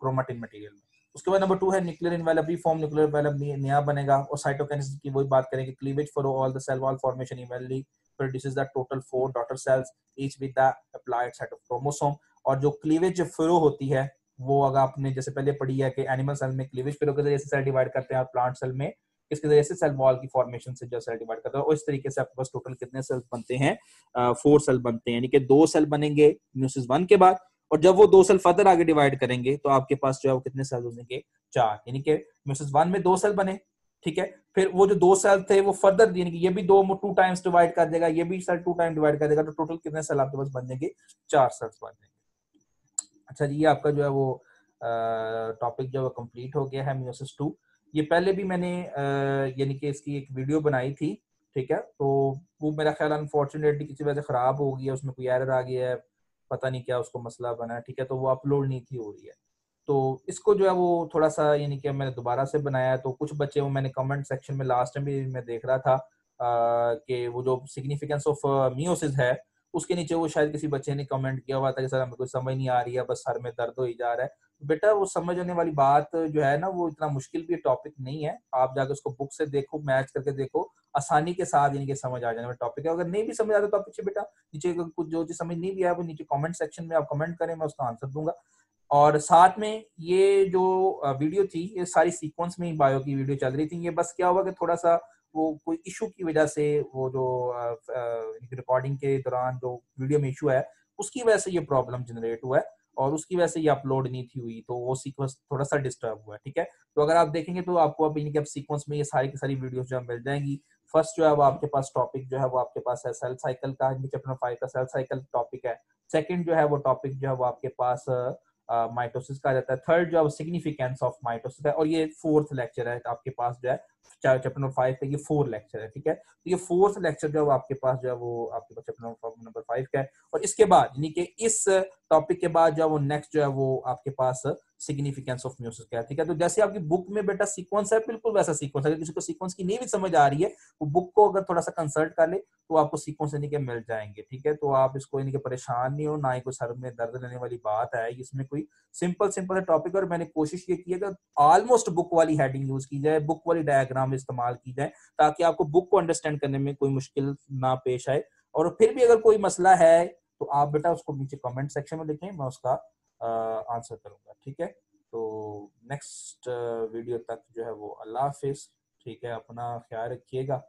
क्रोमेटिन मटेरियल में। उसके बाद नंबर 2 है nuclear envelope form, nuclear envelope नया बनेगा। और साइटोकिनेसिस की वही बात करेंगे, cleavage for all the cell wall formation eventually produces the total 4 daughter cells each with the haploid set of chromosome. और जो क्लीवेज फ्लो होती है वो अगर आपने जैसे पहले पढ़ी है कि एनिमल सेल में क्लीवेज फ्लो के जरिए से सेल डिवाइड करते हैं और प्लांट सेल में इसके जरिए से सेल वॉल की फॉर्मेशन से जो सेल डिवाइड करते हैं। और इस तरीके से आपके पास टोटल कितने सेल्स बनते हैं, 4 सेल बनते हैं, यानी कि 2 सेल बनेंगे म्यूसिस 1 के बाद। और जब वो 2 सेल फर्दर आगे डिवाइड करेंगे तो आपके पास जो है वो कितने सेल बनेंगे, 4, यानी कि म्यूसिस 1 में 2 सेल बने, ठीक है। फिर वो जो 2 सेल थे वो फर्दर यानी कि ये भी 2 टाइम्स डिवाइड कर देगा, ये भी सेल 2 टाइम डिवाइड कर देगा, तो टोटल कितने सेल आपके पास बन जाएंगे, 4 सेल्स बन जाएंगे। अच्छा जी, ये आपका जो है वो टॉपिक जो है कंप्लीट हो गया है मियोसिस 2। ये पहले भी मैंने यानी कि इसकी एक वीडियो बनाई थी, ठीक है। तो वो मेरा ख्याल अनफॉर्चुनेटली किसी वजह से खराब हो गई है, उसमें कोई एरर आ गया है, पता नहीं क्या उसको मसला बना है, ठीक है। तो वो अपलोड नहीं थी हो रही है। तो इसको जो है वो थोड़ा सा यानी कि मैंने दोबारा से बनाया है। तो कुछ बच्चे वो मैंने कमेंट सेक्शन में लास्ट टाइम भी मैं देख रहा था कि वो जो सिग्निफिकेंस ऑफ मियोसिस है उसके नीचे वो शायद किसी बच्चे ने कमेंट किया हुआ था कि सर हमें कुछ समझ नहीं आ रही है, बस सर में दर्द हो ही जा रहा है। बेटा वो समझने वाली बात जो है ना वो इतना मुश्किल भी टॉपिक नहीं है, आप जाकर उसको बुक से देखो, मैच करके देखो, आसानी के साथ इनके समझ आ जाने वाला टॉपिक है। अगर नहीं भी समझ आता तो आप पीछे बेटा नीचे कुछ जो चीज समझ नहीं भी आया वो नीचे कमेंट सेक्शन में आप कमेंट करें, मैं उसका आंसर दूंगा। और साथ में ये जो वीडियो थी ये सारी सीक्वेंस में ही बायो की वीडियो चल रही थी। ये बस क्या हुआ कि थोड़ा सा वो कोई इशू की वजह से वो जो रिकॉर्डिंग के दौरान जो वीडियो में इशू है उसकी वजह से ये प्रॉब्लम जनरेट हुआ है और उसकी वजह से ये अपलोड नहीं थी हुई, तो वो सीक्वेंस थोड़ा सा डिस्टर्ब हुआ है, ठीक है। तो अगर आप देखेंगे तो आपको अब इनके सीक्वेंस में ये सारी की सारी वीडियोस जो है मिल जाएंगी। फर्स्ट जो है वो आपके पास टॉपिक जो है वो आपके पास है सेल साइकिल का, चैप्टर 5 का सेल साइकिल टॉपिक है। सेकंड जो है वो टॉपिक जो है वो आपके पास माइटोसिस का रहता है। थर्ड जो है सिग्निफिकेंस ऑफ माइटोसिस है। और ये फोर्थ लेक्चर है आपके पास जो है चैप्टर नंबर 5 का, ये 4 लेक्चर है, ठीक है। तो ये फोर्थ लेक्चर जो है आपके पास जो है वो आपके पास चैप्टर नंबर 5 का है। और इसके बाद यानी कि इस टॉपिक के बाद जो है वो नेक्स्ट जो है वो आपके पास सिग्निफिकेंस ऑफ म्यूजिक है, ठीक है। तो जैसे आपकी बुक में बेटा सीक्वेंस है बिल्कुल वैसा सीक्वेंस है। अगर किसी को सीक्वेंस की नहीं भी समझ आ रही है वो बुक को अगर थोड़ा सा कंसल्ट कर ले तो आपको सीक्वेंस यानी कि मिल जाएंगे, ठीक है। तो आप इसको यानी कि परेशान नहीं हो, ना ही कोई सर में दर्द लेने वाली बात है, इसमें कोई सिंपल सिंपल टॉपिक। और मैंने कोशिश ये की है कि ऑलमोस्ट बुक वाली हेडिंग यूज की जाए, बुक वाली डायग्राम इस्तेमाल की जाए ताकि आपको बुक को अंडरस्टैंड करने में कोई मुश्किल ना पेश आए। और फिर भी अगर कोई मसला है तो आप बेटा उसको नीचे कमेंट सेक्शन में लिखें, मैं उसका आंसर करूंगा, ठीक है। तो नेक्स्ट वीडियो तक जो है वो अल्लाह हाफिज, ठीक है। अपना ख्याल रखिएगा।